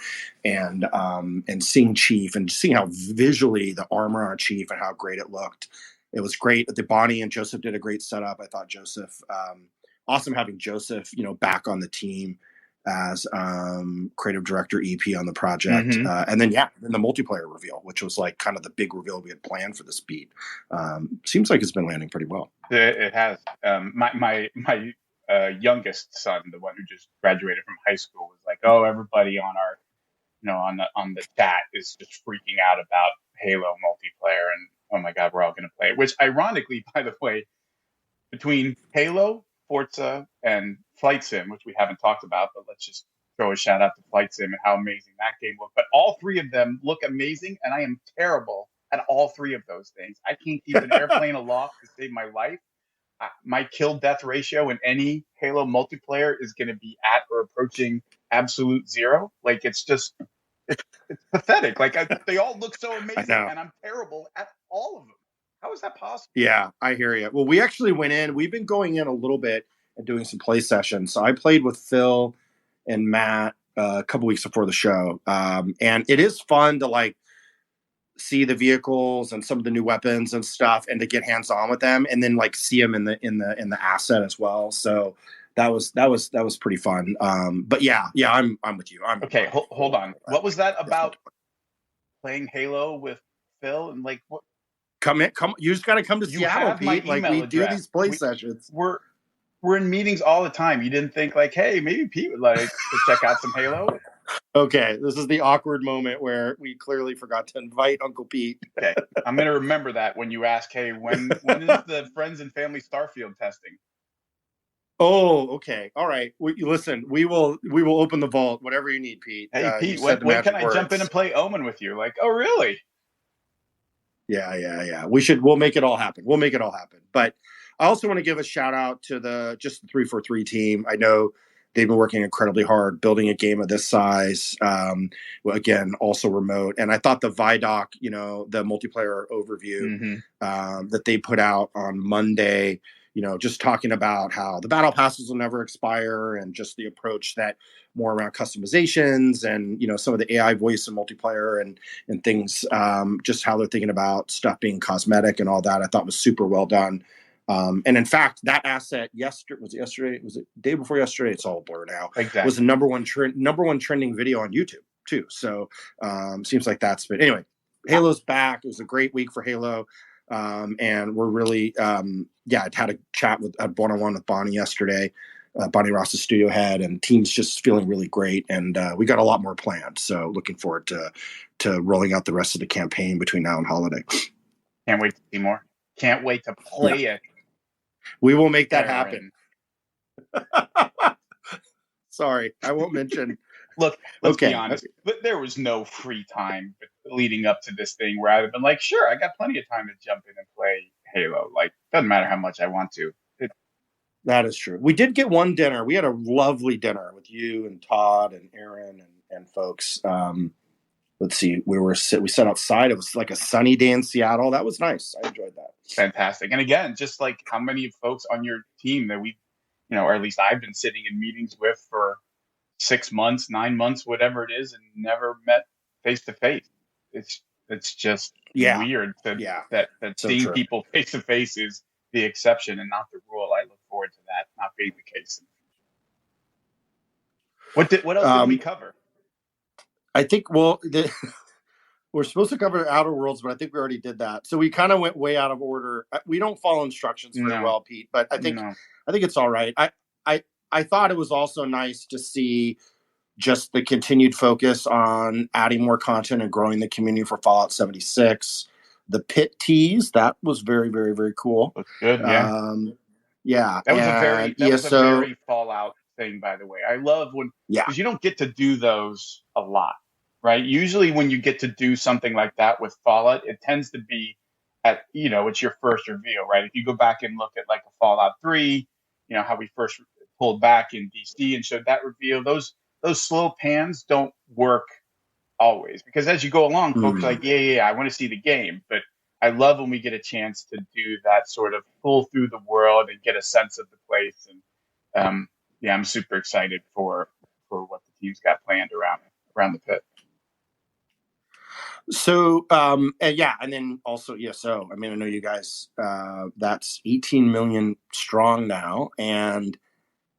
C: seeing Chief and seeing how visually the armor on Chief and how great it looked. It was great. The Bonnie and Joseph did a great setup. I thought Joseph, awesome having Joseph, back on the team as creative director EP on the project. And then the multiplayer reveal, which was like kind of the big reveal we had planned for this beat. Seems like it's been landing pretty well.
E: It has. My youngest son, the one who just graduated from high school, was like, "Oh, everybody on our, on the chat is just freaking out about Halo multiplayer, and oh my God, we're all going to play it." Which, ironically, by the way, between Halo, Forza, and Flight Sim, which we haven't talked about, but let's just throw a shout out to Flight Sim and how amazing that game looked. But all three of them look amazing, and I am terrible at all three of those things. I can't keep an airplane aloft to save my life. My kill-death ratio in any Halo multiplayer is going to be at or approaching absolute zero. Like, it's just... It's pathetic. Like, they all look so amazing, and I'm terrible at all of them. How is that possible?
C: Yeah, I hear you. Well, we actually went in. We've been going in a little bit and doing some play sessions. So I played with Phil and Matt a couple weeks before the show, and it is fun to like see the vehicles and some of the new weapons and stuff, and to get hands on with them, and then like see them in the asset as well. So that was pretty fun. But yeah, I'm with you.
E: Okay. Hold on. What was that about? Playing Halo with Phil and like what?
C: Come. You just got to come to Seattle, Pete. Like, we do these play sessions.
E: We're in meetings all the time. You didn't think like, hey, maybe Pete would like to check out some Halo?
C: Okay, this is the awkward moment where we clearly forgot to invite Uncle Pete.
E: Okay, I'm going to remember that when you ask, hey, when is the Friends and Family Starfield testing?
C: Oh, okay. All right. Listen, we will open the vault, whatever you need, Pete.
E: Hey, Pete, when can I jump in and play Omen with you? Like, oh, really?
C: Yeah. We'll make it all happen. But I also want to give a shout out to the 343 team. I know they've been working incredibly hard building a game of this size. Again, also remote. And I thought the Vidoc, the multiplayer overview that they put out on Monday, just talking about how the battle passes will never expire, and just the approach that more around customizations and, some of the AI voice and multiplayer and things, just how they're thinking about stuff being cosmetic and all that, I thought was super well done. And in fact, that asset was it day before yesterday? It's all a blur now.
E: Exactly.
C: Was the number one trending video on YouTube too. So seems like that's been, anyway, Halo's back. It was a great week for Halo. And we're really, I had a chat with a one-on-one with Bonnie yesterday, Bonnie Ross, the studio head, and team's just feeling really great. And we got a lot more planned. So looking forward to rolling out the rest of the campaign between now and holiday.
E: Can't wait to see more. Can't wait to play it.
C: We will make that happen. Sorry, I won't mention.
E: Look, let's be honest. But there was no free time leading up to this thing where I'd have been like, sure, I got plenty of time to jump in and play Halo. Like, doesn't matter how much I want to.
C: That is true. We did get one dinner. We had a lovely dinner with you and Todd and Aaron and folks. Let's see. We sat outside. It was like a sunny day in Seattle. That was nice. I enjoyed that.
E: Fantastic. And again, just like how many folks on your team that we, or at least I've been sitting in meetings with for 6 months, 9 months, whatever it is, and never met face to face. It's just weird that so seeing true. People face to face is the exception and not the rule. I look forward to that not being the case. What else did we cover?
C: I think we're supposed to cover Outer Worlds, but I think we already did that. So we kind of went way out of order. We don't follow instructions very well, Pete, but I think it's all right. I thought it was also nice to see just the continued focus on adding more content and growing the community for Fallout 76. The pit tease, that was very, very, very cool.
E: Looks good, yeah.
C: Yeah.
E: That was a
C: And
E: very
C: ESO.
E: Fallout thing, by the way. I love when,
C: Yeah.
E: because you don't get to do those a lot, right? Usually when you get to do something like that with Fallout, it tends to be at, it's your first reveal, right? If you go back and look at like a Fallout 3, how we first pulled back in DC and showed that reveal, those slow pans don't work always, because as you go along, folks are like, yeah, I want to see the game. But I love when we get a chance to do that sort of pull through the world and get a sense of the place. And I'm super excited for what the team's got planned around the pit.
C: So, and then also ESO. I mean, I know you guys, that's 18 million strong now, and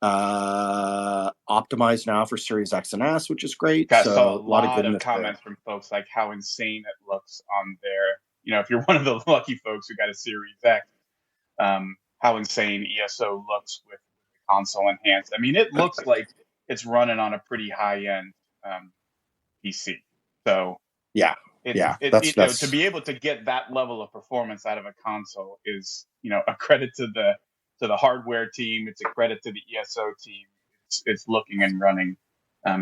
C: optimized now for Series X and S, which is great.
E: I
C: so
E: saw a
C: lot of goodness
E: comments
C: there
E: from folks like how insane it looks on their, if you're one of the lucky folks who got a Series X, how insane ESO looks with the console enhanced. I mean, it looks like it's running on a pretty high end PC. So
C: that's
E: to be able to get that level of performance out of a console is, a credit to the hardware team. It's a credit to the ESO team. It's looking and running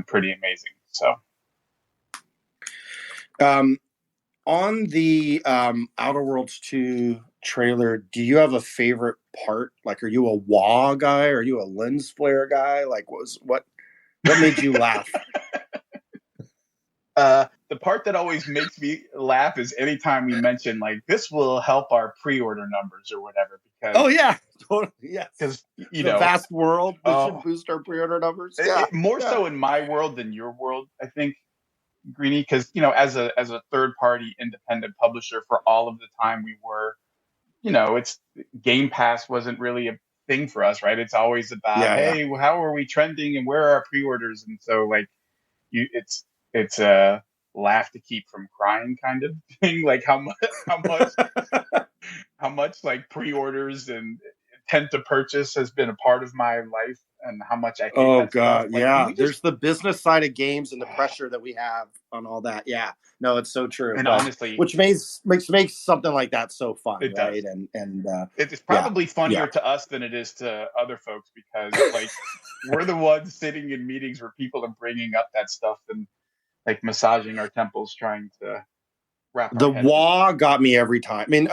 E: pretty amazing. So,
C: on the Outer Worlds 2 trailer, do you have a favorite part? Like, are you a wah guy? Are you a lens flare guy? Like, what made you laugh?
E: The part that always makes me laugh is anytime we mention like this will help our pre-order numbers or whatever. Because
C: totally, yes.
E: Because
C: the vast world, this should boost our pre-order numbers.
E: More so in my world than your world, I think, Greenie. Because as a third-party independent publisher for all of the time we were, it's Game Pass wasn't really a thing for us, right? It's always about hey, how are we trending and where are our pre-orders? And so like it's a laugh to keep from crying kind of thing. Like how much like pre-orders and intent to purchase has been a part of my life, and how much I hate that stuff. Like,
C: there's the business side of games and the pressure that we have on all that. Yeah, no, it's so true.
E: And honestly,
C: which makes something like that so fun,
E: it
C: right?
E: Does.
C: And
E: it's probably funnier to us than it is to other folks, because like we're the ones sitting in meetings where people are bringing up that stuff and like massaging our temples trying to wrap
C: the
E: our
C: wah got me every time. I mean,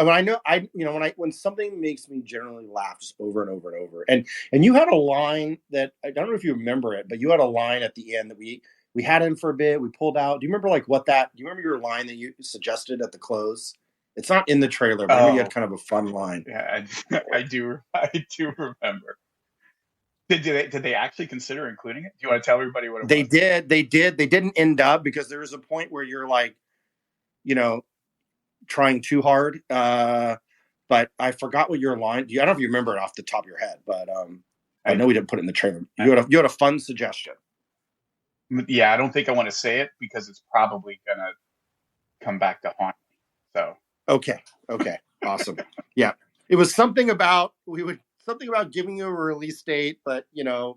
C: when something makes me generally laugh just over and over and over. And you had a line that I don't know if you remember it, but you had a line at the end that we had in for a bit. We pulled out. Do you remember do you remember your line that you suggested at the close? It's not in the trailer, but you had kind of a fun line.
E: Yeah, I do remember. Did they actually consider including it? Do you want to tell everybody what it was?
C: They did. They didn't end up, because there was a point where you're like, trying too hard. But I forgot what your line. I don't know if you remember it off the top of your head, but I know we didn't put it in the trailer. You had a fun suggestion.
E: Yeah, I don't think I want to say it because it's probably gonna come back to haunt me. So
C: okay, awesome. Yeah, it was something about giving you a release date, but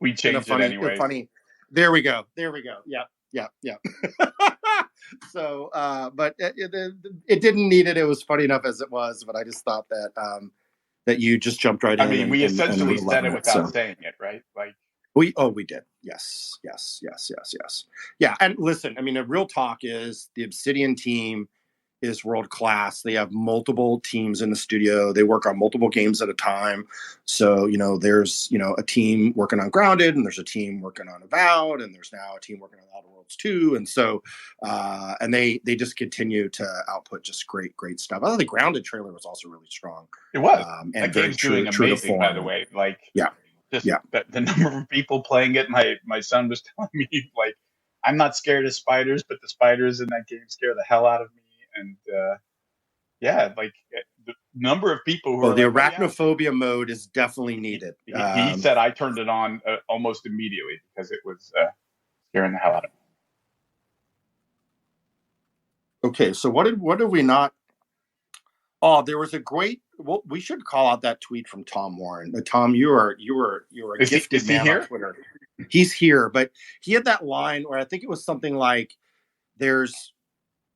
E: we changed it anyway.
C: Funny. There we go. Yeah. So, but it didn't need it. It was funny enough as it was, but I just thought that you just jumped right in.
E: I mean, we essentially said it without saying it, right? Like
C: we did. Yes. Yeah. And listen, I mean, the real talk is the Obsidian team is world class. They have multiple teams in the studio. They work on multiple games at a time. So, there's, a team working on Grounded, and there's a team working on Avowed, and there's now a team working on Outer Worlds 2. And so, and they just continue to output just great stuff. I thought the Grounded trailer was also really strong.
E: It was.
C: And
E: that game's doing amazing, by the way. Like, the number of people playing it. My son was telling me, like, I'm not scared of spiders, but the spiders in that game scare the hell out of me. And like the number of people who
C: the arachnophobia mode is definitely needed.
E: He said I turned it on almost immediately because it was scaring the hell out of me.
C: Okay, so what did we not? Oh, there was a great. Well, we should call out that tweet from Tom Warren. Tom, you are a gifted man on Twitter. He's here, but he had that line where I think it was something like, "There's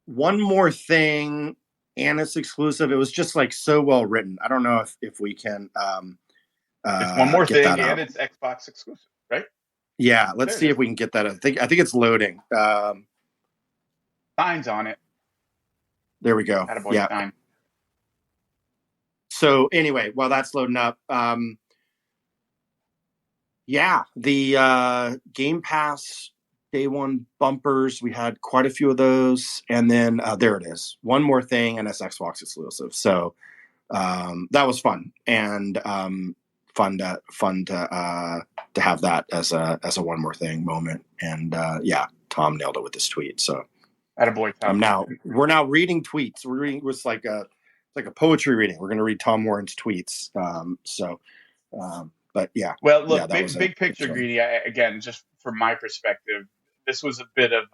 C: one more thing, and it's exclusive." It was just like so well written. I don't know if we can
E: It's one more
C: get
E: thing,
C: that
E: and
C: out.
E: it's Xbox exclusive, right?
C: Yeah, let's see if we can get that. I think it's loading.
E: Hines on it.
C: There we go.
E: Attaboy,
C: Yeah.
E: Stein.
C: So anyway, while that's loading up, the Game Pass day one bumpers, we had quite a few of those, and then there it is. One more thing, and it's Xbox exclusive. So that was fun, and fun to have that as a one more thing moment. And Tom nailed it with this tweet. So
E: Attaboy, Tom.
C: We're now reading tweets. We're reading, it's like a poetry reading. We're going to read Tom Warren's tweets. But yeah.
E: Well, look,
C: yeah,
E: big picture, Greedy. Again, just from my perspective, this was a bit of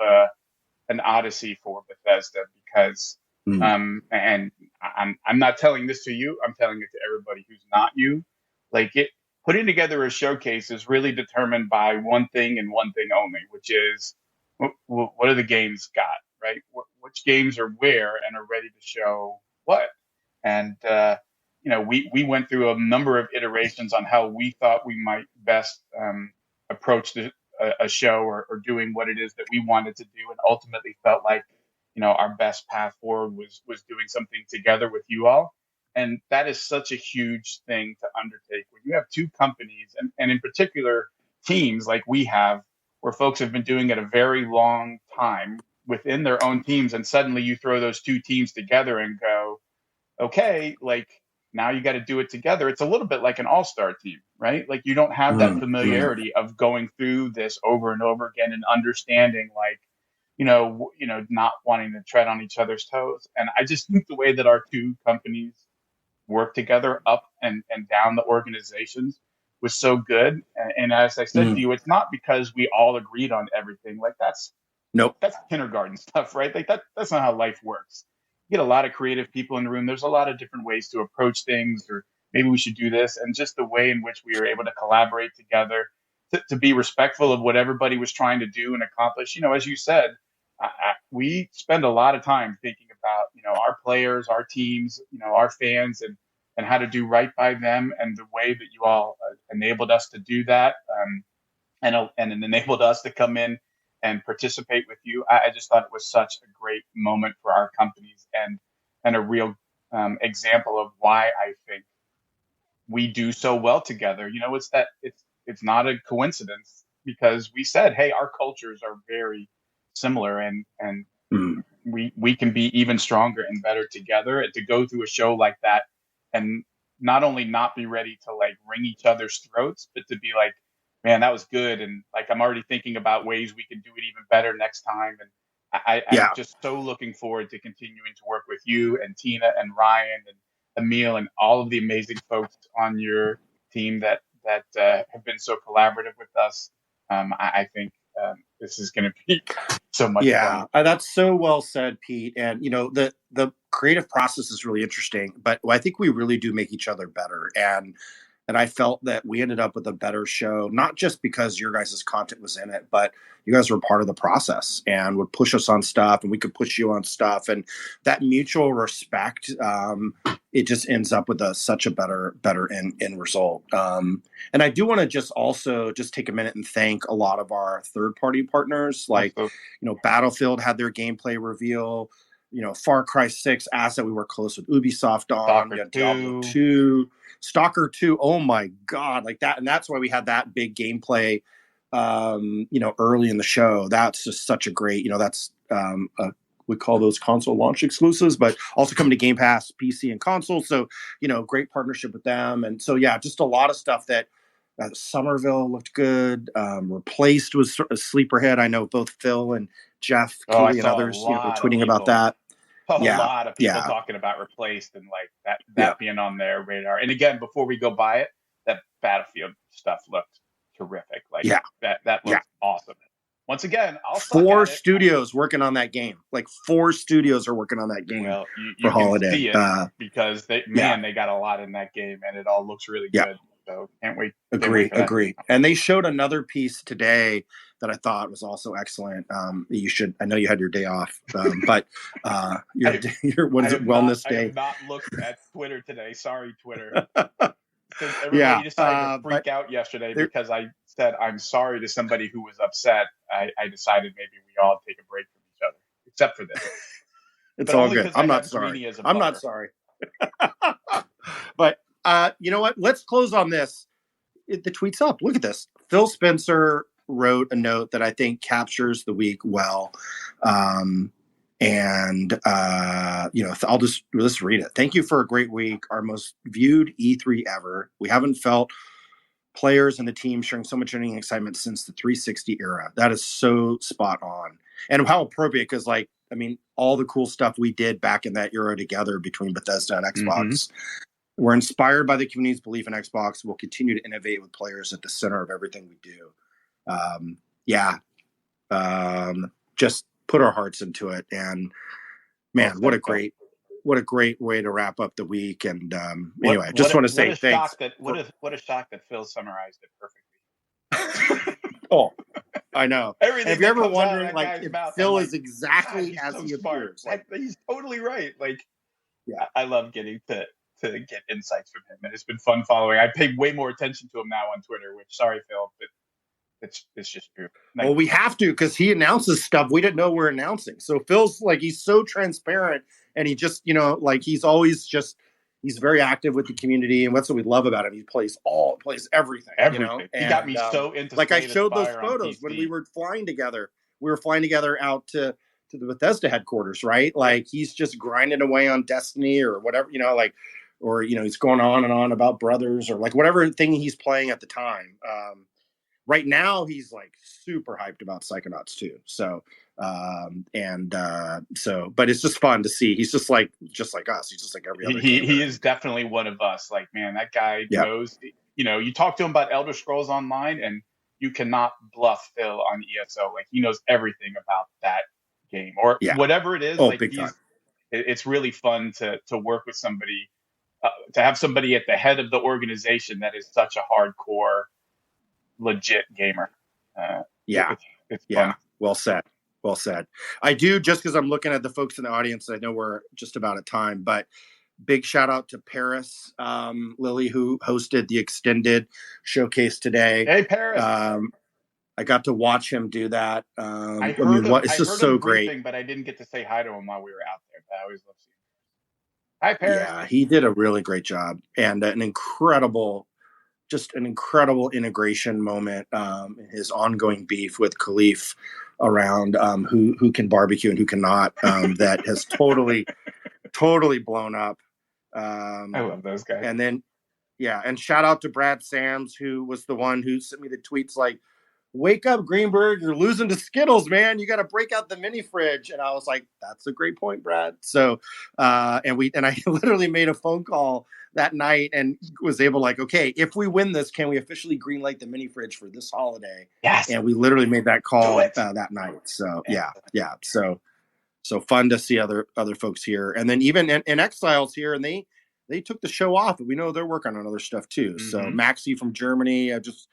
E: an odyssey for Bethesda because, and I'm not telling this to you. I'm telling it to everybody who's not you. Like putting together a showcase is really determined by one thing and one thing only, which is what are the games got, right? Which games are where and are ready to show what, and we went through a number of iterations on how we thought we might best approach a show or doing what it is that we wanted to do, and ultimately felt like our best path forward was doing something together with you all. And that is such a huge thing to undertake when you have two companies and in particular teams like we have, where folks have been doing it a very long time within their own teams, and suddenly you throw those two teams together and go, okay, like now you got to do it together. It's a little bit like an all-star team, right? Like you don't have that familiarity of going through this over and over again and understanding, like, not wanting to tread on each other's toes. And I just think the way that our two companies work together up and down the organizations was so good. And as I said to you, it's not because we all agreed on everything. Like that's kindergarten stuff, right? Like that's not how life works. You get a lot of creative people in the room. There's a lot of different ways to approach things, or maybe we should do this. And just the way in which we were able to collaborate together to be respectful of what everybody was trying to do and accomplish. As you said, we spend a lot of time thinking about, our players, our teams, our fans, and how to do right by them. And the way that you all enabled us to do that, and it enabled us to come in and participate with you. I just thought it was such a great moment for our companies and a real example of why I think we do so well together. It's not a coincidence, because we said, hey, our cultures are very similar, and we can be even stronger and better together. And to go through a show like that and not only not be ready to like wring each other's throats, but to be like, man, that was good. And like, I'm already thinking about ways we can do it even better next time. And I'm just so looking forward to continuing to work with you and Tina and Ryan and Emil and all of the amazing folks on your team that have been so collaborative with us. I think this is going to be so much fun.
C: That's so well said, Pete. And the creative process is really interesting, but I think we really do make each other better. And I felt that we ended up with a better show, not just because your guys' content was in it, but you guys were part of the process and would push us on stuff, and we could push you on stuff. And that mutual respect, it just ends up with such a better end result. And I do want to just take a minute and thank a lot of our third-party partners. Like, Battlefield had their gameplay reveal. Far Cry 6 asset we work close with Ubisoft on. Diablo 2. Stalker 2, oh my God, like that. And that's why we had that big gameplay, early in the show. That's just such a great, that's, we call those console launch exclusives, but also coming to Game Pass, PC and console. So, great partnership with them. And so, just a lot of stuff that Somerville looked good. Replaced was a sleeper hit. I know both Phil and Jeff, Keely, and others, were tweeting about that.
E: A lot of people talking about Replaced and like that being on their radar. And again, before we go by it, that Battlefield stuff looked terrific. Like that looked awesome. Once again,
C: four studios working on that game. Like 4 studios are working on that game.
E: Well, you can holiday. See it because they got a lot in that game, and it all looks really good. So can't wait.
C: Agree. And they showed another piece today that I thought was also excellent. I know you had your day off, but your what is it, Wellness Day?
E: I have not looked at Twitter today. Sorry, Twitter. since everybody decided to freak out yesterday because I said I'm sorry to somebody who was upset, I decided maybe we all take a break from each other, except for this.
C: It's all good. I'm not sorry. I'm not sorry. But you know what? Let's close on this. The tweet's up. Look at this. Phil Spencer wrote a note that I think captures the week well. Let's read it. Thank you for a great week. Our most viewed E3 ever. We haven't felt players and the team sharing so much energy and excitement since the 360 era. That is so spot on. And how appropriate, because all the cool stuff we did back in that era together between Bethesda and Xbox. Mm-hmm. We're inspired by the community's belief in Xbox. We'll continue to innovate with players at the center of everything we do. Just put our hearts into it. And man, what a great way to wrap up the week. And anyway, I just want to say thanks.
E: What a shock that Phil summarized it perfectly.
C: Oh, I know.
E: Everything.
C: Have you ever wondered, if Phil is exactly as he appears?
E: He's totally right. I love getting to get insights from him, and it's been fun following. I pay way more attention to him now on Twitter, which, sorry, Phil, but it's just true.
C: Well, we have to, because he announces stuff we didn't know we're announcing. So Phil's he's so transparent, and he just, he's always he's very active with the community, and that's what we love about him. He plays everything.
E: And, he got me so into.
C: I showed those photos when we were flying together. We were flying together out to the Bethesda headquarters, right? He's just grinding away on Destiny or whatever, or he's going on and on about Brothers or whatever thing he's playing at the time. Right now he's super hyped about Psychonauts 2. So but it's just fun to see. He's just like us. He's just like every other.
E: He is definitely one of us. Man, that guy knows. You talk to him about Elder Scrolls Online, and you cannot bluff Phil on ESO. He knows everything about that game or whatever it is.
C: Big time.
E: It's really fun to work with somebody, to have somebody at the head of the organization that is such a hardcore, legit gamer. It's fun.
C: Well said. I do, just because I'm looking at the folks in the audience, I know we're just about at time, but big shout out to Paris Lilly, who hosted the extended showcase today.
E: Hey, Paris.
C: I got to watch him do that.
E: It's
C: just so great.
E: But I didn't get to say hi to him while we were out there. But I always love seeing him. Hi, Paris.
C: Yeah, he did a really great job, and an incredible integration moment in his ongoing beef with Khalif around who can barbecue and who cannot. That has totally blown up.
E: I love those guys.
C: And then, and shout out to Brad Sams, who was the one who sent me the tweets wake up, Greenberg, you're losing to Skittles, man. You got to break out the mini fridge. And I was like, that's a great point, Brad. So, and I literally made a phone call that night and was able okay, if we win this, can we officially greenlight the mini fridge for this holiday?
E: Yes.
C: And we literally made that call that night. So yeah. So fun to see other folks here. And then even in Exiles here, and they took the show off, and we know they're working on other stuff too. Mm-hmm. So Maxi from Germany, just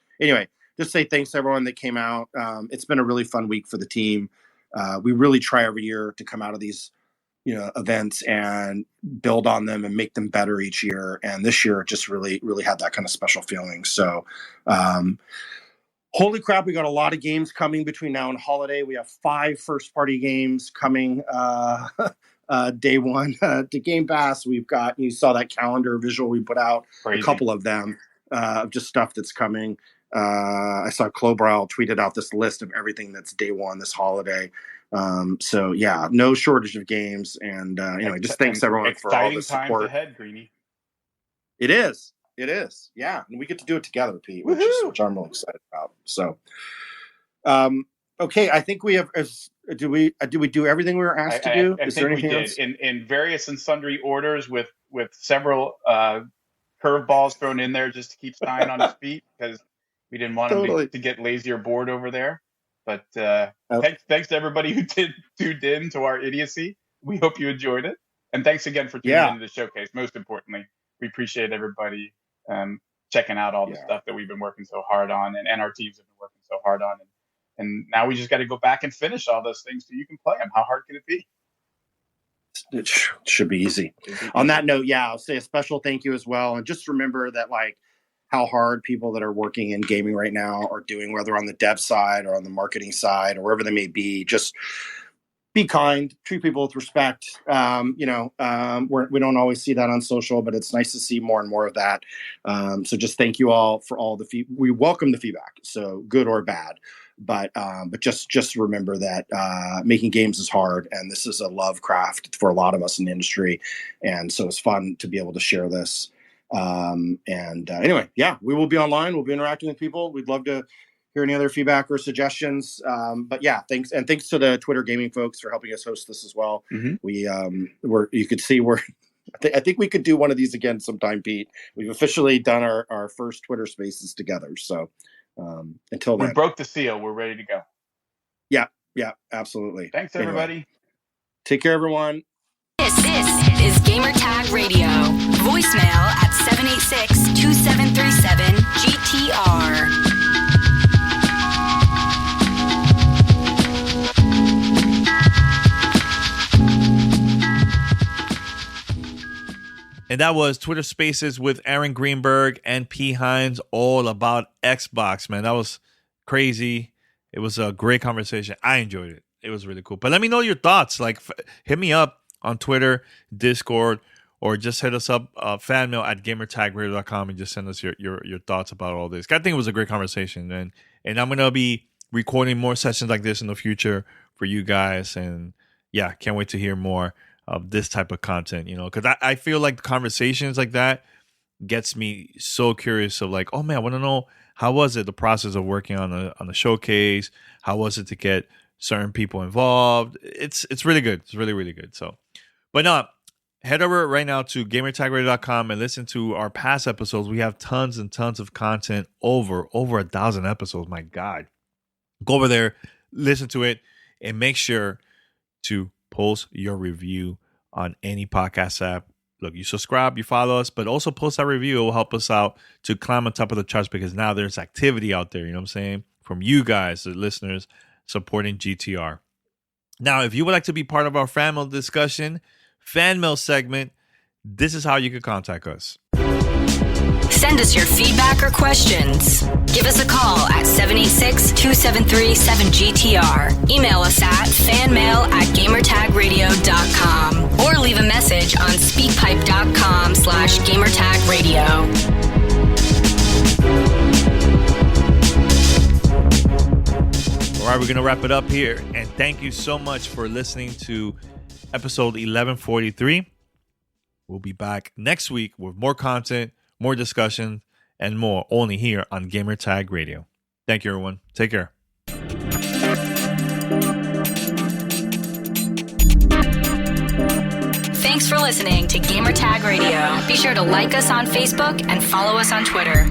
C: say thanks to everyone that came out. It's been a really fun week for the team. We really try every year to come out of these, events and build on them and make them better each year. And this year just really, really had that kind of special feeling. So, holy crap, we got a lot of games coming between now and holiday. We have 5 first-party games coming day one to Game Pass. We've got, you saw that calendar visual we put out, Crazy. A couple of them, just stuff that's coming. I saw Clobrile tweeted out this list of everything that's day one this holiday. So yeah, no shortage of games, and anyway, just thanks everyone for all the support.
E: Exciting times ahead, Greenie.
C: It is, yeah, and we get to do it together, Pete, which I'm really excited about. So, okay, I think we have. Do we do everything we were asked to do?
E: I think we did in various and sundry orders, with several curveballs thrown in there just to keep Stein on his feet, because we didn't want him to get lazy or bored over there. But thanks to everybody who tuned in to our idiocy. We hope you enjoyed it. And thanks again for tuning into the showcase. Most importantly, we appreciate everybody checking out all the stuff that we've been working so hard on, and our teams have been working so hard on. And now we just got to go back and finish all those things so you can play them. How hard can it be?
C: It should be easy. On that note, I'll say a special thank you as well. And just remember that, how hard people that are working in gaming right now are doing, whether on the dev side or on the marketing side or wherever they may be. Just be kind, treat people with respect. We don't always see that on social, but it's nice to see more and more of that. So just thank you all for all the we welcome the feedback, so good or bad. But just remember that making games is hard, and this is a love craft for a lot of us in the industry, and so it's fun to be able to share this. Anyway, we will be online. We'll be interacting with people. We'd love to hear any other feedback or suggestions. But yeah, thanks to the Twitter gaming folks for helping us host this as well. Mm-hmm. You could see I think we could do one of these again sometime, Pete. We've officially done our first Twitter Spaces together. So until then,
E: we broke the seal. We're ready to go.
C: Yeah, absolutely.
E: Thanks, everybody.
C: Anyway, take care, everyone.
A: This is Gamertag Radio. Voicemail at 786-2737-GTR.
B: And that was Twitter Spaces with Aaron Greenberg and P. Hines, all about Xbox, man. That was crazy. It was a great conversation. I enjoyed it. It was really cool. But let me know your thoughts. Like, hit me up on Twitter, Discord, or just hit us up, fanmail at gamertagradio.com, and just send us your thoughts about all this. I think it was a great conversation, and I'm going to be recording more sessions like this in the future for you guys. And yeah, can't wait to hear more of this type of content, because I feel like conversations like that gets me so curious of like, oh man, I want to know, how was it, the process of working on the showcase? How was it to get certain people involved? It's really good. It's really, really good. So, but no, head over right now to gamertagradio.com and listen to our past episodes. We have tons and tons of content, over 1,000 episodes. My God. Go over there, listen to it, and make sure to post your review on any podcast app. Look, you subscribe, you follow us, but also post that review. It will help us out to climb on top of the charts, because now there's activity out there, you know what I'm saying, from you guys, the listeners, supporting GTR. Now, if you would like to be part of our fan mail discussion, fan mail segment, this is how you can contact us.
A: Send us your feedback or questions. Give us a call at 786-273-7GTR. Email us at fanmail@gamertagradio.com or leave a message on speakpipe.com/gamertagradio.
B: All right, we're going to wrap it up here. And thank you so much for listening to episode 1143. We'll be back next week with more content, more discussion, and more, only here on Gamertag Radio. Thank you, everyone. Take care.
A: Thanks for listening to Gamertag Radio. Be sure to like us on Facebook and follow us on Twitter.